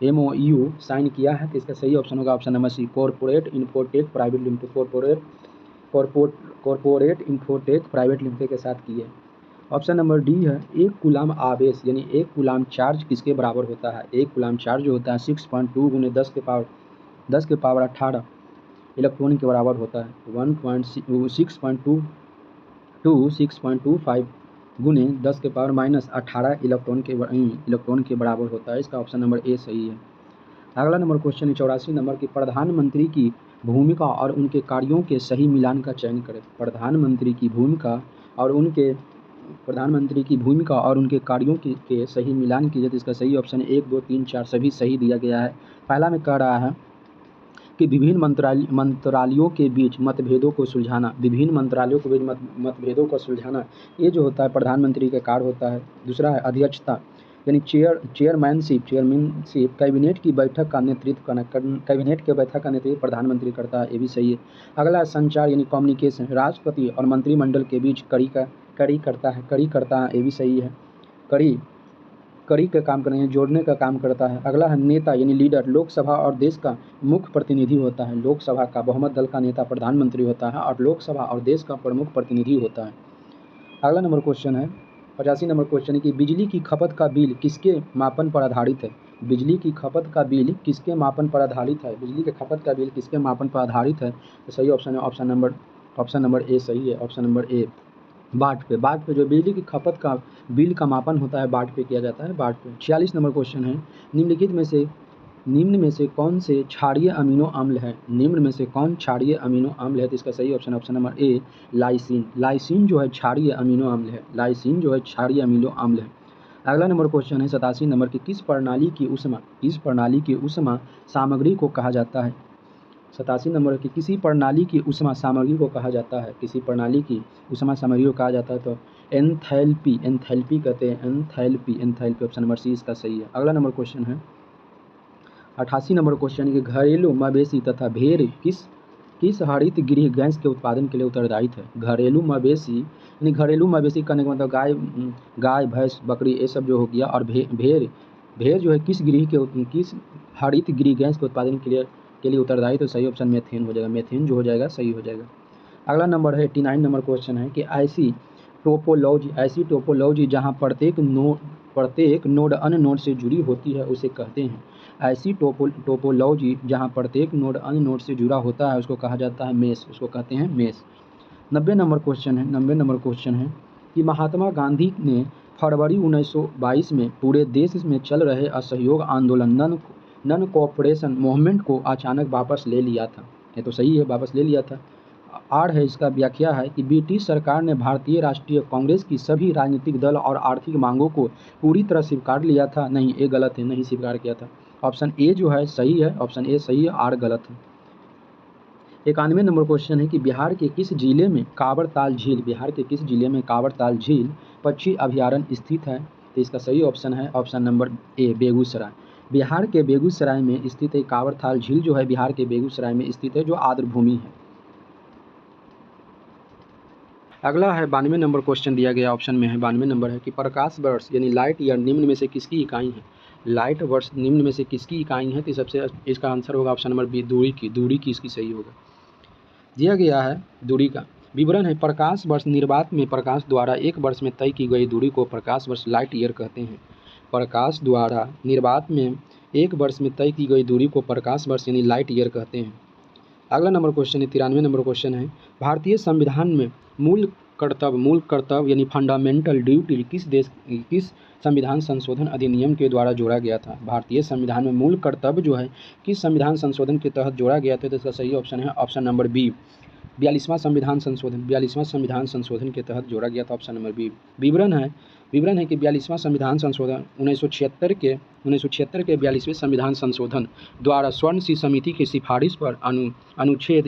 MOU साइन किया है। तो इसका सही ऑप्शन होगा option number C, corporate infotech private limited के साथ की है। ऑप्शन नंबर डी है, एक कूलाम आवेश यानी एक कूलाम चार्ज किसके बराबर होता है? एक कूलाम चार्ज जो होता है 6.2 गुने 10 के पावर 18 इलेक्ट्रॉन के बराबर होता है। 6.25 गुने 10 के पावर -18 इलेक्ट्रॉन के बराबर होता है। इसका ऑप्शन नंबर ए सही है। अगला नंबर क्वेश्चन है 84 नंबर की प्रधानमंत्री की भूमिका और उनके कार्यों के सही मिलान का चयन करें। प्रधानमंत्री की भूमिका और उनके कार्यों के सही मिलान कीजिए। तो इसका सही ऑप्शन 1, 2, 3, 4 सभी सही दिया गया है। पहला में कह रहा है कि विभिन्न मंत्रालयों के बीच मतभेदों को सुलझाना, ये जो होता है प्रधानमंत्री का कार्य होता है। दूसरा है अध्यक्षता यानी चेयरमैनशिप, कैबिनेट की बैठक का नेतृत्व प्रधानमंत्री करता है, ये भी सही है। अगला है संचार यानी कम्युनिकेशन, राष्ट्रपति और मंत्रिमंडल के बीच कड़ी करता है, ये भी सही है। कड़ी का काम करने जोड़ने का काम करता है। अगला है नेता यानी लीडर, लोकसभा और देश का मुख्य प्रतिनिधि होता है। लोकसभा का बहुमत दल का नेता प्रधानमंत्री होता है और लोकसभा और देश का प्रमुख प्रतिनिधि होता है। अगला नंबर क्वेश्चन है 85 नंबर क्वेश्चन है कि बिजली की खपत का बिल किसके मापन पर आधारित है? बिजली की खपत का बिल किसके मापन पर आधारित है? बिजली के खपत का बिल किसके मापन पर आधारित है? तो सही ऑप्शन है ऑप्शन नंबर ए सही है। ऑप्शन नंबर ए बाट पे जो बिजली की खपत का बिल का मापन होता है बाट पे किया जाता है, बाट पे। 46 नंबर क्वेश्चन है निम्न में से कौन से क्षारीय अमीनो अम्ल है? निम्न में से कौन क्षारीय अमीनो अम्ल है? तो इसका सही ऑप्शन नंबर ए लाइसिन। लाइसिन जो है क्षारीय अमीनो अम्ल है। लाइसिन जो है क्षारीय अमीनो अम्ल है। अगला नंबर क्वेश्चन है 87 नंबर की किस प्रणाली की ऊष्मा सामग्री को कहा जाता है? 87 नंबर की किसी प्रणाली की ऊष्मा सामग्री को कहा जाता है? किसी प्रणाली की ऊष्मा सामग्री को कहा जाता है तो एंथैल्पी कहते हैं। एंथैल्पी ऑप्शन नंबर सी इसका सही है। अगला नंबर क्वेश्चन है 88 नंबर क्वेश्चन कि घरेलू मवेशी तथा भेड़ किस हरित गृह गैस के उत्पादन के लिए उत्तरदायी है? घरेलू मवेशी यानी घरेलू मवेशी करने का मतलब गाय भैंस बकरी ये सब जो हो गया, और भेड़ जो है किस हरित गृह गैस के उत्पादन के लिए उत्तरदायी? तो सही ऑप्शन मेथेन हो जाएगा। मेथेन जो हो जाएगा सही हो जाएगा। अगला नंबर है 89 नंबर क्वेश्चन है कि ऐसी टोपोलॉजी जहाँ प्रत्येक नोड अन्य नोड से जुड़ी होती है उसे कहते हैं। ऐसी टोपोलॉजी जहाँ प्रत्येक नोड अन्य नोड से जुड़ा होता है उसको कहा जाता है मेश, उसको कहते हैं मेश। 90 नंबर क्वेश्चन है कि महात्मा गांधी ने फरवरी 1922 में पूरे देश में चल रहे असहयोग आंदोलन नन कोऑपरेशन मूवमेंट को अचानक वापस ले लिया था। ये तो सही है, वापस ले लिया था। आर है इसका व्याख्या है कि ब्रिटिश सरकार ने भारतीय राष्ट्रीय कांग्रेस की सभी राजनीतिक दल और आर्थिक मांगों को पूरी तरह स्वीकार लिया था। नहीं, ये गलत है, नहीं स्वीकार किया था। ऑप्शन ए जो है सही है, ऑप्शन ए सही है, आर गलत है। 91 नंबर क्वेश्चन है कि बिहार के किस जिले में कांवरताल झील पक्षी अभयारण्य स्थित है? तो इसका सही ऑप्शन है ऑप्शन नंबर ए बेगूसराय। बिहार के बेगूसराय में स्थित है कांवरताल झील, जो है बिहार के बेगूसराय में स्थित है, जो आर्द्र भूमि है। अगला है 92 नंबर क्वेश्चन दिया गया ऑप्शन में है 92 नंबर है कि प्रकाश वर्ष यानी लाइट ईयर निम्न में से किसकी इकाई है? लाइट वर्ष निम्न में से किसकी इकाई है? तो सबसे इसका आंसर होगा ऑप्शन नंबर बी दूरी की इसकी सही होगा। दिया गया है दूरी का विवरण है। प्रकाश वर्ष निर्वात में प्रकाश द्वारा एक वर्ष में तय की गई दूरी को प्रकाश वर्ष लाइट ईयर कहते हैं। प्रकाश द्वारा निर्वात में एक वर्ष में तय की गई दूरी को प्रकाश वर्ष यानी लाइट ईयर कहते हैं। अगला नंबर क्वेश्चन है 93 नंबर क्वेश्चन है भारतीय संविधान में मूल कर्तव्य यानी फंडामेंटल ड्यूटी किस संविधान संशोधन अधिनियम के द्वारा जोड़ा गया था? भारतीय संविधान में मूल कर्तव्य जो है किस संविधान संशोधन के तहत जोड़ा गया था? तो इसका सही ऑप्शन है ऑप्शन नंबर बी 42वां संविधान संशोधन के तहत जोड़ा गया था, ऑप्शन नंबर बी। विवरण है कि 42वां संविधान संशोधन 1976 के 42वें संविधान संशोधन द्वारा स्वर्ण सी समिति की सिफारिश पर अनुच्छेद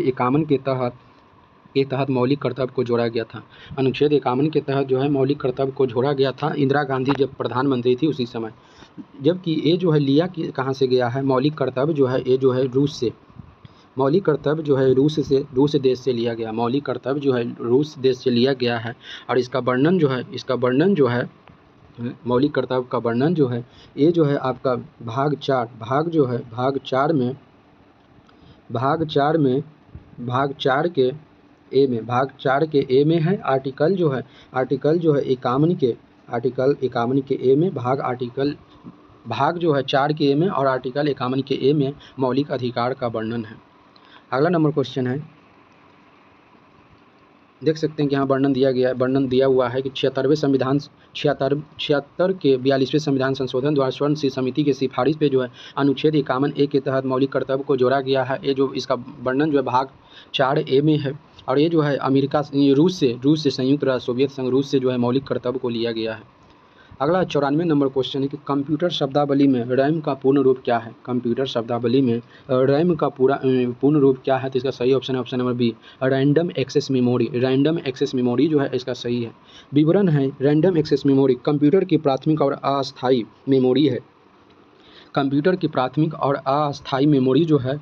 51 के तहत मौलिक कर्तव्य को जोड़ा गया था। अनुच्छेद 51 के तहत जो है मौलिक कर्तव्य को जोड़ा गया था इंदिरा गांधी जब प्रधानमंत्री थी उसी समय। जबकि ये जो है लिया कहाँ से गया है मौलिक कर्तव्य जो है ये जो है रूस से, मौलिक कर्तव्य जो है रूस देश से लिया गया। मौलिक कर्तव्य जो है रूस देश से लिया गया है और इसका वर्णन जो है मौलिक कर्तव्य का वर्णन जो है ये जो है आपका भाग 4 के ए में है। आर्टिकल जो है 51 के ए में भाग जो है 4 के ए में और आर्टिकल 51 के ए में मौलिक अधिकार का वर्णन है। अगला नंबर क्वेश्चन है, देख सकते हैं कि यहाँ वर्णन दिया हुआ है कि 76 के 42वें संविधान संशोधन द्वारा स्वर्ण सी समिति की सिफारिश पे जो है अनुच्छेद 51A के तहत मौलिक कर्तव्य को जोड़ा गया है। ये जो इसका वर्णन जो है भाग 4A में है और ये जो है रूस से संयुक्त राज्य सोवियत संघ रूस से जो है मौलिक कर्तव्य को लिया गया है। अगला 94 नंबर क्वेश्चन है कि कंप्यूटर शब्दावली में रैम का पूर्ण रूप क्या है? कंप्यूटर शब्दावली में रैम का पूर्ण रूप क्या है? तो इसका सही ऑप्शन है option number B random access memory. Random access memory जो है इसका सही है। विवरण है रैंडम एक्सेस मेमोरी कंप्यूटर की प्राथमिक और अस्थायी मेमोरी है। कंप्यूटर की प्राथमिक और अस्थायी मेमोरी जो है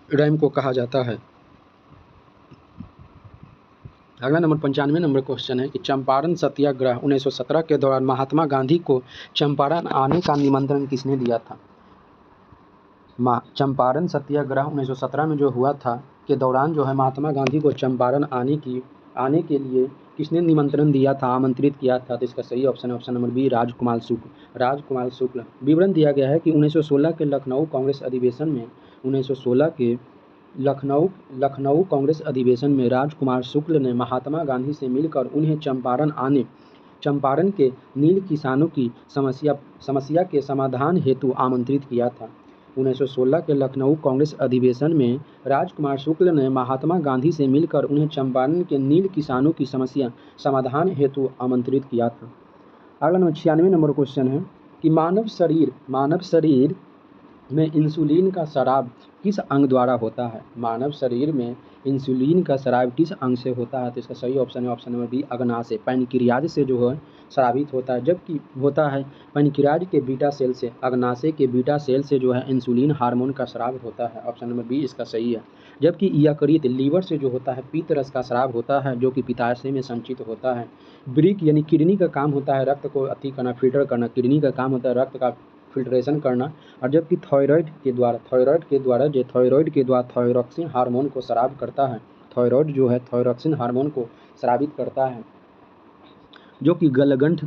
रैम को कहा जाता है। अगला नंबर 95 नंबर क्वेश्चन है कि चंपारण सत्याग्रह 1917 के दौरान महात्मा गांधी को चंपारण आने का निमंत्रण किसने दिया था? चंपारण सत्याग्रह 1917 में जो हुआ था के दौरान जो है महात्मा गांधी को चंपारण आने के लिए किसने निमंत्रण दिया था, आमंत्रित किया था? तो इसका सही ऑप्शन है ऑप्शन नंबर बी, राजकुमार शुक्ल। राजकुमार शुक्ल। विवरण दिया गया है कि 1916 के लखनऊ कांग्रेस अधिवेशन में 1916 के लखनऊ कांग्रेस अधिवेशन में राजकुमार शुक्ल ने महात्मा गांधी से मिलकर उन्हें चंपारण के नील किसानों की समस्या के समाधान हेतु आमंत्रित किया था। 1916 के लखनऊ कांग्रेस अधिवेशन में राजकुमार शुक्ल ने महात्मा गांधी से मिलकर उन्हें चंपारण के नील किसानों की समस्या समाधान हेतु आमंत्रित किया था। अगला नंबर 96 नंबर क्वेश्चन है कि मानव शरीर में इंसुलिन का स्राव किस अंग द्वारा होता है? मानव शरीर में इंसुलिन का स्राव किस अंग से होता है? तो इसका सही ऑप्शन है ऑप्शन नंबर बी, अग्नाशय, पैनक्रियाज से जो है स्रावित होता है, जबकि होता है पैनक्रियाज के बीटा सेल से, अग्नाशय के बीटा सेल से जो है इंसुलिन हार्मोन का स्राव होता है। ऑप्शन नंबर बी इसका सही है। जबकि यकृत, लीवर से जो होता है पीत रस का स्राव होता है, जो कि पित्ताशय में संचित होता है। ब्रिक यानी किडनी का काम होता है रक्त को अति करना, फिल्टर करना। किडनी का काम होता है रक्त का फिल्ट्रेशन करना। और जबकि थायराइड के द्वारा थायरॉक्सिन हार्मोन को स्राव करता है। थायराइड जो है थायरॉक्सिन हार्मोन को स्रावित करता है, जो कि गलगंठ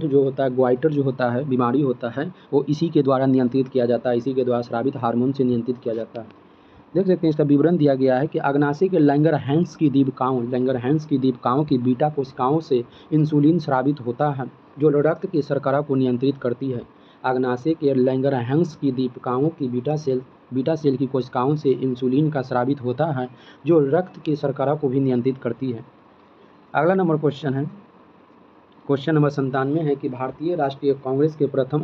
जो होता है, ग्वाइटर जो होता है, बीमारी होता है, वो इसी के द्वारा नियंत्रित किया जाता है, इसी के द्वारा स्रावित हार्मोन से नियंत्रित किया जाता है। देख सकते हैं इसका विवरण दिया गया है कि अग्नाशय के लैंगरहैंस की दीपकाओं की बीटा कोशिकाओं से इंसुलिन स्रावित होता है, जो रक्त की शर्करा को नियंत्रित करती है। अग्नाशय के लैंगरहैंस की दीपकाओं की बीटा सेल की कोशिकाओं से इंसुलिन का स्रावित होता है, जो रक्त की शर्करा को भी नियंत्रित करती है। अगला नंबर क्वेश्चन है, क्वेश्चन नंबर 97 है कि भारतीय राष्ट्रीय कांग्रेस के प्रथम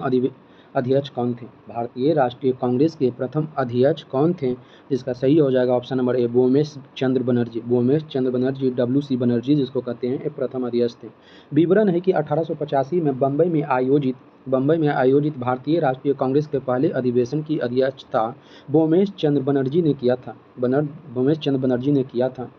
अध्यक्ष कौन थे? भारतीय राष्ट्रीय कांग्रेस के प्रथम अध्यक्ष कौन थे? जिसका सही हो जाएगा option number A, Womesh Chandra Bonnerjee, WC Banerjee जिसको कहते हैं, ये प्रथम अध्यक्ष थे। विवरण है कि 1885 में बम्बई में आयोजित भारतीय राष्ट्रीय कांग्रेस के पहले अधिवेशन की अध्यक्षता बोमेश चंद्र बनर्जी ने किया था।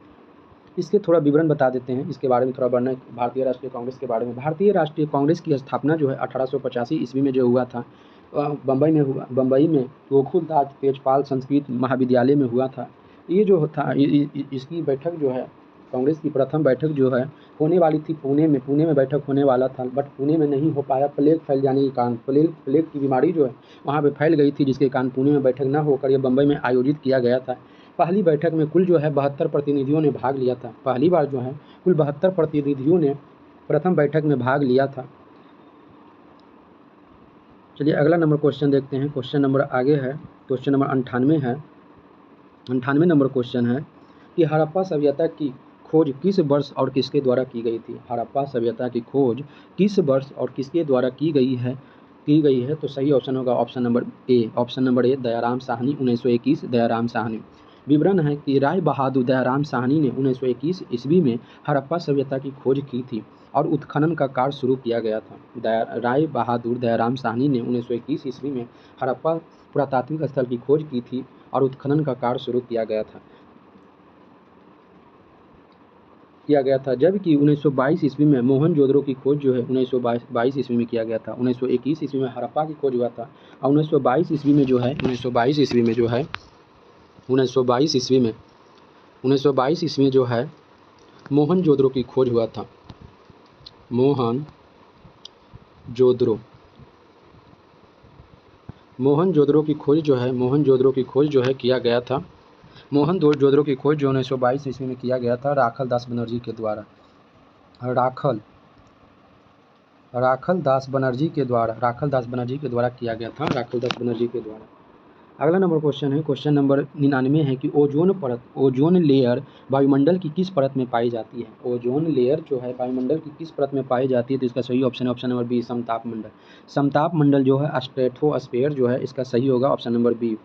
इसके थोड़ा विवरण बता देते हैं, इसके बारे में थोड़ा बढ़ना है भारतीय राष्ट्रीय कांग्रेस के बारे में। भारतीय राष्ट्रीय कांग्रेस की स्थापना जो है 1885 ईस्वी में जो हुआ था, बम्बई में गोकुलदास तेजपाल संस्कृत महाविद्यालय में हुआ था। ये जो था इसकी बैठक जो है, कांग्रेस की प्रथम बैठक जो है होने वाली थी पुणे में बैठक होने वाला था, बट पुणे में नहीं हो पाया, प्लेग फैल जाने के कारण। प्लेग की बीमारी जो है वहाँ पे फैल गई थी, जिसके कारण पुणे में बैठक न होकर ये बम्बई में आयोजित किया गया था। पहली बैठक में कुल जो है 72 प्रतिनिधियों ने भाग लिया था। पहली बार जो है कुल 72 प्रतिनिधियों ने प्रथम बैठक में भाग लिया था। चलिए अगला नंबर क्वेश्चन देखते हैं। क्वेश्चन नंबर आगे है, क्वेश्चन नंबर 98 है। 98 नंबर क्वेश्चन है कि हड़प्पा सभ्यता की खोज किस वर्ष और किसके द्वारा की गई थी? हड़प्पा सभ्यता की खोज किस वर्ष और किसके द्वारा की गई है? तो सही ऑप्शन होगा ऑप्शन नंबर ए, दयाराम साहनी, 1921 दयाराम साहनी। विवरण है कि राय बहादुर दयाराम साहनी ने 1921 ईस्वी में हड़प्पा सभ्यता की खोज की थी और उत्खनन का कार्य शुरू किया गया था। राय बहादुर दयाराम साहनी ने 1921 ईस्वी में हड़प्पा पुरातात्विक स्थल की खोज की थी और उत्खनन का कार्य शुरू किया गया था, जबकि 1922 ईस्वी में मोहनजोदड़ो की खोज जो है 1922 ईस्वी में किया गया था। 1921 ईस्वी में हड़प्पा की खोज हुआ था और 1922 ईस्वी में जो है 1922 ईस्वी में जो है मोहनजोदड़ो की खोज हुआ था। मोहनजोदड़ो की खोज जो है किया गया था। मोहनजोदड़ो की खोज जो 1922 ईस्वी में किया गया था राखल दास बनर्जी के द्वारा। राखल दास बनर्जी के द्वारा किया गया था, राखल दास बनर्जी के द्वारा। अगला नंबर क्वेश्चन है, क्वेश्चन नंबर 99 है कि ओजोन लेयर वायुमंडल की किस परत में पाई जाती है? ओजोन लेयर जो है वायुमंडल की किस परत में पाई जाती है? तो इसका सही ऑप्शन है ऑप्शन नंबर बी, समताप मंडल जो है स्ट्रेटोस्फेयर जो है, इसका सही होगा ऑप्शन नंबर बी।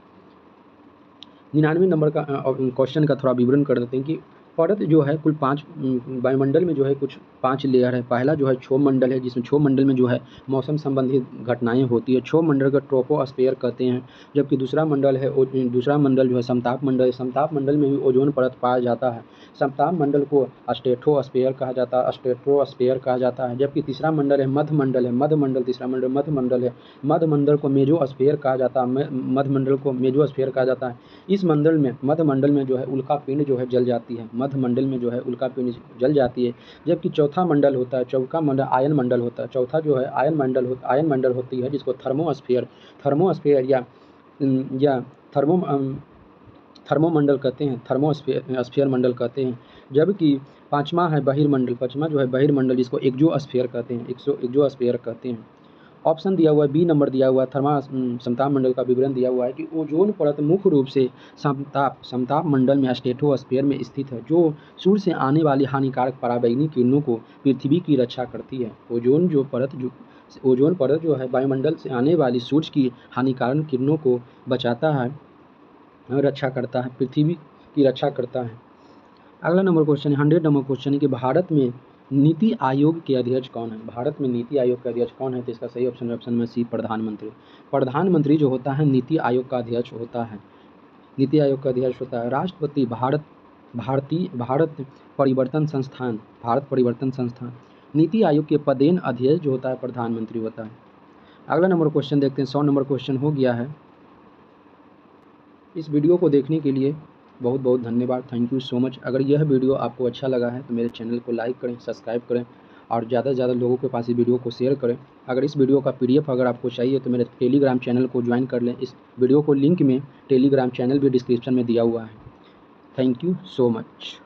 99 नंबर का क्वेश्चन का थोड़ा विवरण कर देते हैं कि परत जो है कुल 5 वायुमंडल में जो है कुछ 5 लेयर है। पहला जो है क्षोभ मंडल है, जिसमें क्षोभ मंडल में जो है मौसम संबंधी घटनाएं होती है। क्षोभ मंडल को ट्रोपोस्फेयर कहते हैं। जबकि दूसरा मंडल जो है समताप मंडल है। समताप मंडल में भी ओजोन परत पाया जाता है। समताप मंडल को स्ट्रेटोस्फेयर कहा जाता है, स्ट्रेटोस्फेयर कहा जाता है। जबकि तीसरा मंडल है मध्य मंडल है। मध्य मंडल तीसरा मंडल मध्य मंडल है। मध्य मंडल को मेसोस्फेयर कहा जाता है। मध्य मंडल को मेसोस्फेयर कहा जाता है। इस मंडल में मध्य मंडल में जो है उल्का पिंड जो है जल जाती है। मध्य मंडल में जो है उल्का पिंड जल जाती है। जबकि चौथा मंडल होता है, चौथा मंडल आयन मंडल होता है। चौथा जो है आयन मंडल होती है, जिसको थर्मोस्फेयर या थर्मोमंडल कहते हैं, स्फीयर मंडल कहते हैं। जबकि पाँचवा है बहिर्मंडल। पाँचवा जो है बहिर्मंडल, जिसको एक्सोस्फीयर कहते हैं, एक्सोस्फीयर कहते हैं। ऑप्शन दिया हुआ है, बी नंबर दिया हुआ है। समताप मंडल का विवरण दिया हुआ है कि ओजोन परत मुख्य रूप से समताप मंडल में स्ट्रेटोस्फीयर में स्थित है, जो सूर्य से आने वाली हानिकारक पराबैंगनी किरणों को पृथ्वी की रक्षा करती है। ओजोन परत जो है वायुमंडल से आने वाली सूर्य की हानिकारक किरणों को बचाता है, रक्षा करता है, पृथ्वी की रक्षा करता है। अगला नंबर क्वेश्चन है 100 नंबर क्वेश्चन है कि भारत में नीति आयोग के अध्यक्ष कौन है? भारत में नीति आयोग का अध्यक्ष कौन है? तो इसका सही ऑप्शन है ऑप्शन में सी, प्रधानमंत्री। प्रधानमंत्री जो होता है नीति आयोग का अध्यक्ष होता है। नीति आयोग का अध्यक्ष होता है राष्ट्रपति। भारत परिवर्तन संस्थान। नीति आयोग के पदेन अध्यक्ष जो होता है प्रधानमंत्री होता है। अगला नंबर क्वेश्चन देखते हैं। 100 नंबर क्वेश्चन हो गया है। इस वीडियो को देखने के लिए बहुत बहुत धन्यवाद। Thank you so much. अगर यह वीडियो आपको अच्छा लगा है तो मेरे चैनल को लाइक करें, सब्सक्राइब करें और ज़्यादा से ज़्यादा लोगों के पास इस वीडियो को शेयर करें। अगर इस वीडियो का PDF अगर आपको चाहिए तो मेरे टेलीग्राम चैनल को ज्वाइन कर लें। इस वीडियो को लिंक में टेलीग्राम चैनल भी डिस्क्रिप्शन में दिया हुआ है। Thank you so much.